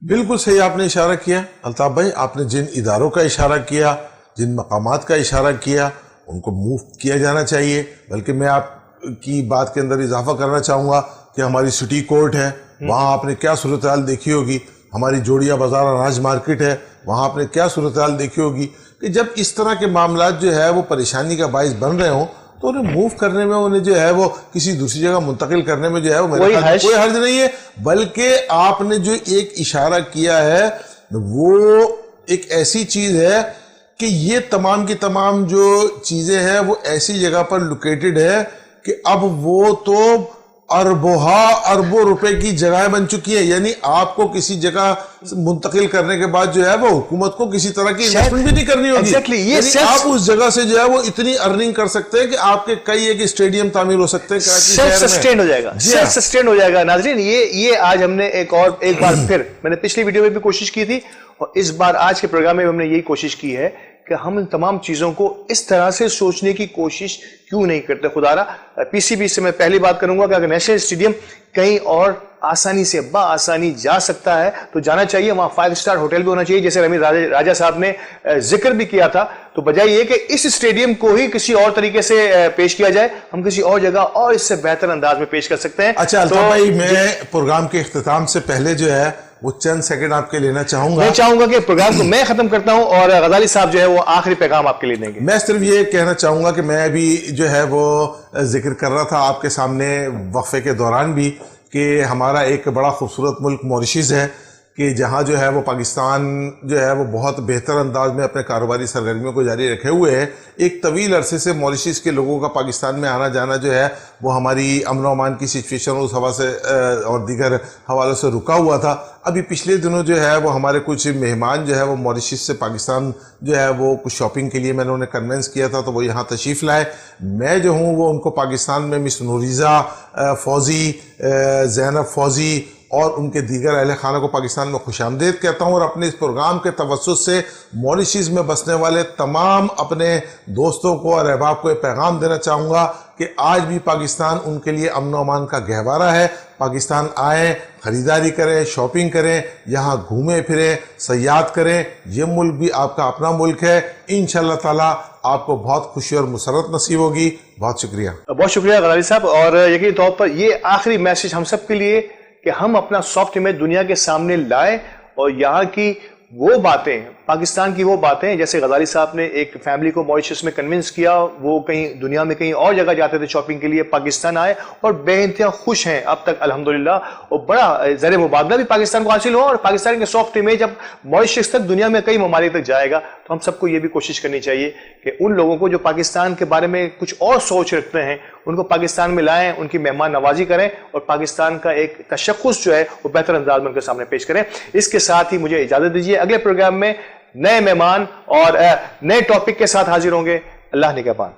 Speaker 2: بالکل صحیح آپ نے اشارہ کیا الطاف بھائی, آپ نے جن اداروں کا اشارہ کیا, جن مقامات کا اشارہ کیا, ان کو موو کیا جانا چاہیے. بلکہ میں آپ کی بات کے اندر اضافہ کرنا چاہوں گا کہ ہماری سٹی کورٹ ہے, وہاں آپ نے کیا صورتحال دیکھی ہوگی. ہماری جوڑیا بازار اناج مارکیٹ ہے, وہاں آپ نے کیا صورتحال دیکھی ہوگی کہ جب اس طرح کے معاملات جو ہے وہ پریشانی کا باعث بن رہے ہوں تو انہیں موو کرنے میں, انہیں جو ہے وہ کسی دوسری جگہ منتقل کرنے میں جو ہے وہ میرے خیال میں کوئی حرج نہیں ہے. بلکہ آپ نے جو ایک اشارہ کیا ہے وہ ایک ایسی چیز ہے کہ یہ تمام کی تمام جو چیزیں ہیں وہ ایسی جگہ پر لوکیٹڈ ہے کہ اب وہ تو اربوں روپے کی جگہیں بن چکی ہے. یعنی آپ کو کسی جگہ منتقل کرنے کے بعد جو ہے وہ حکومت کو کسی طرح کی انویسٹمنٹ بھی نہیں کرنی ہوگی. یعنی آپ اس جگہ سے جو ہے وہ اتنی ارننگ کر سکتے ہیں کہ آپ کے کئی ایک اسٹیڈیم تعمیر ہو سکتے ہیں کراچی شہر میں.
Speaker 1: سیلف سسٹین ہو جائے گا, سیلف سسٹین ہو جائے گا. ناظرین یہ آج ہم نے ایک بار پھر, میں نے پچھلی ویڈیو میں بھی کوشش کی تھی اور اس بار آج کے پروگرام میں ہم نے یہی کوشش کی ہے کہ ہم ان تمام چیزوں کو اس طرح سے سوچنے کی کوشش کیوں نہیں کرتے. خدا را پی سی بی سے میں پہلی بات کروں گا کہ اگر نیشنل اسٹیڈیم کہیں اور آسانی سے بآسانی جا سکتا ہے تو جانا چاہیے. وہاں 5 اسٹار ہوٹل بھی ہونا چاہیے جیسے رمی راجہ صاحب نے ذکر بھی کیا تھا. تو بجائے یہ کہ اس اسٹیڈیم کو ہی کسی اور طریقے سے پیش کیا جائے, ہم کسی اور جگہ اور اس سے بہتر انداز میں پیش کر سکتے ہیں.
Speaker 2: اچھا الطاف بھائی, میں پروگرام کے اختتام سے پہلے جو ہے وہ چند سیکنڈ آپ کے لینا چاہوں گا.
Speaker 1: میں چاہوں گا کہ پروگرام کو میں ختم کرتا ہوں اور غزالی صاحب جو ہے وہ آخری پیغام آپ کے لیے دیں گے.
Speaker 2: میں صرف یہ کہنا چاہوں گا کہ میں ابھی جو ہے وہ ذکر کر رہا تھا آپ کے سامنے وقفے کے دوران بھی کہ ہمارا ایک بڑا خوبصورت ملک موریشیز ہے کہ جہاں جو ہے وہ پاکستان جو ہے وہ بہت بہتر انداز میں اپنے کاروباری سرگرمیوں کو جاری رکھے ہوئے ہے. ایک طویل عرصے سے موریشیز کے لوگوں کا پاکستان میں آنا جانا جو ہے وہ ہماری امن و امان کی سچویشن اس حوالے سے اور دیگر حوالوں سے رکا ہوا تھا. ابھی پچھلے دنوں جو ہے وہ ہمارے کچھ مہمان جو ہے وہ موریشیز سے پاکستان جو ہے وہ کچھ شاپنگ کے لیے میں نے انہیں کنونس کیا تھا تو وہ یہاں تشریف لائے. میں جو ہوں وہ ان کو پاکستان میں مس نوریزہ فوزی, زینب فوزی اور ان کے دیگر اہل خانہ کو پاکستان میں خوش آمدید کہتا ہوں, اور اپنے اس پروگرام کے توسط سے موریشیز میں بسنے والے تمام اپنے دوستوں کو اور احباب کو یہ پیغام دینا چاہوں گا کہ آج بھی پاکستان ان کے لیے امن و امان کا گہوارہ ہے. پاکستان آئیں, خریداری کریں, شاپنگ کریں, یہاں گھومیں پھریں, سیاحت کریں. یہ ملک بھی آپ کا اپنا ملک ہے. انشاءاللہ تعالی آپ کو بہت خوشی اور مسرت نصیب ہوگی. بہت شکریہ.
Speaker 1: بہت شکریہ غزالی صاحب. اور یقینی طور پر یہ آخری میسج ہم سب کے لیے کہ ہم اپنا سافٹ امیج دنیا کے سامنے لائیں اور یہاں کی وہ باتیں, پاکستان کی وہ باتیں, جیسے غزالی صاحب نے ایک فیملی کو موریشیس میں کنونس کیا, وہ کہیں دنیا میں کہیں اور جگہ جاتے تھے شاپنگ کے لیے, پاکستان آئے اور بے انتہا خوش ہیں اب تک الحمدللہ, اور بڑا زر مبادلہ بھی پاکستان کو حاصل ہوا اور پاکستان کے سافٹ امیج اب موریشیس تک دنیا میں کئی ممالک تک جائے گا. تو ہم سب کو یہ بھی کوشش کرنی چاہیے کہ ان لوگوں کو جو پاکستان کے بارے میں کچھ اور سوچ رکھتے ہیں ان کو پاکستان میں لائیں, ان کی مہمان نوازی کریں اور پاکستان کا ایک تشخص جو ہے وہ بہتر انداز میں ان کے سامنے پیش کریں. اس کے ساتھ ہی مجھے اجازت دیجیے, اگلے پروگرام میں نئے مہمان اور نئے ٹاپک کے ساتھ حاضر ہوں گے. اللہ نگہبان.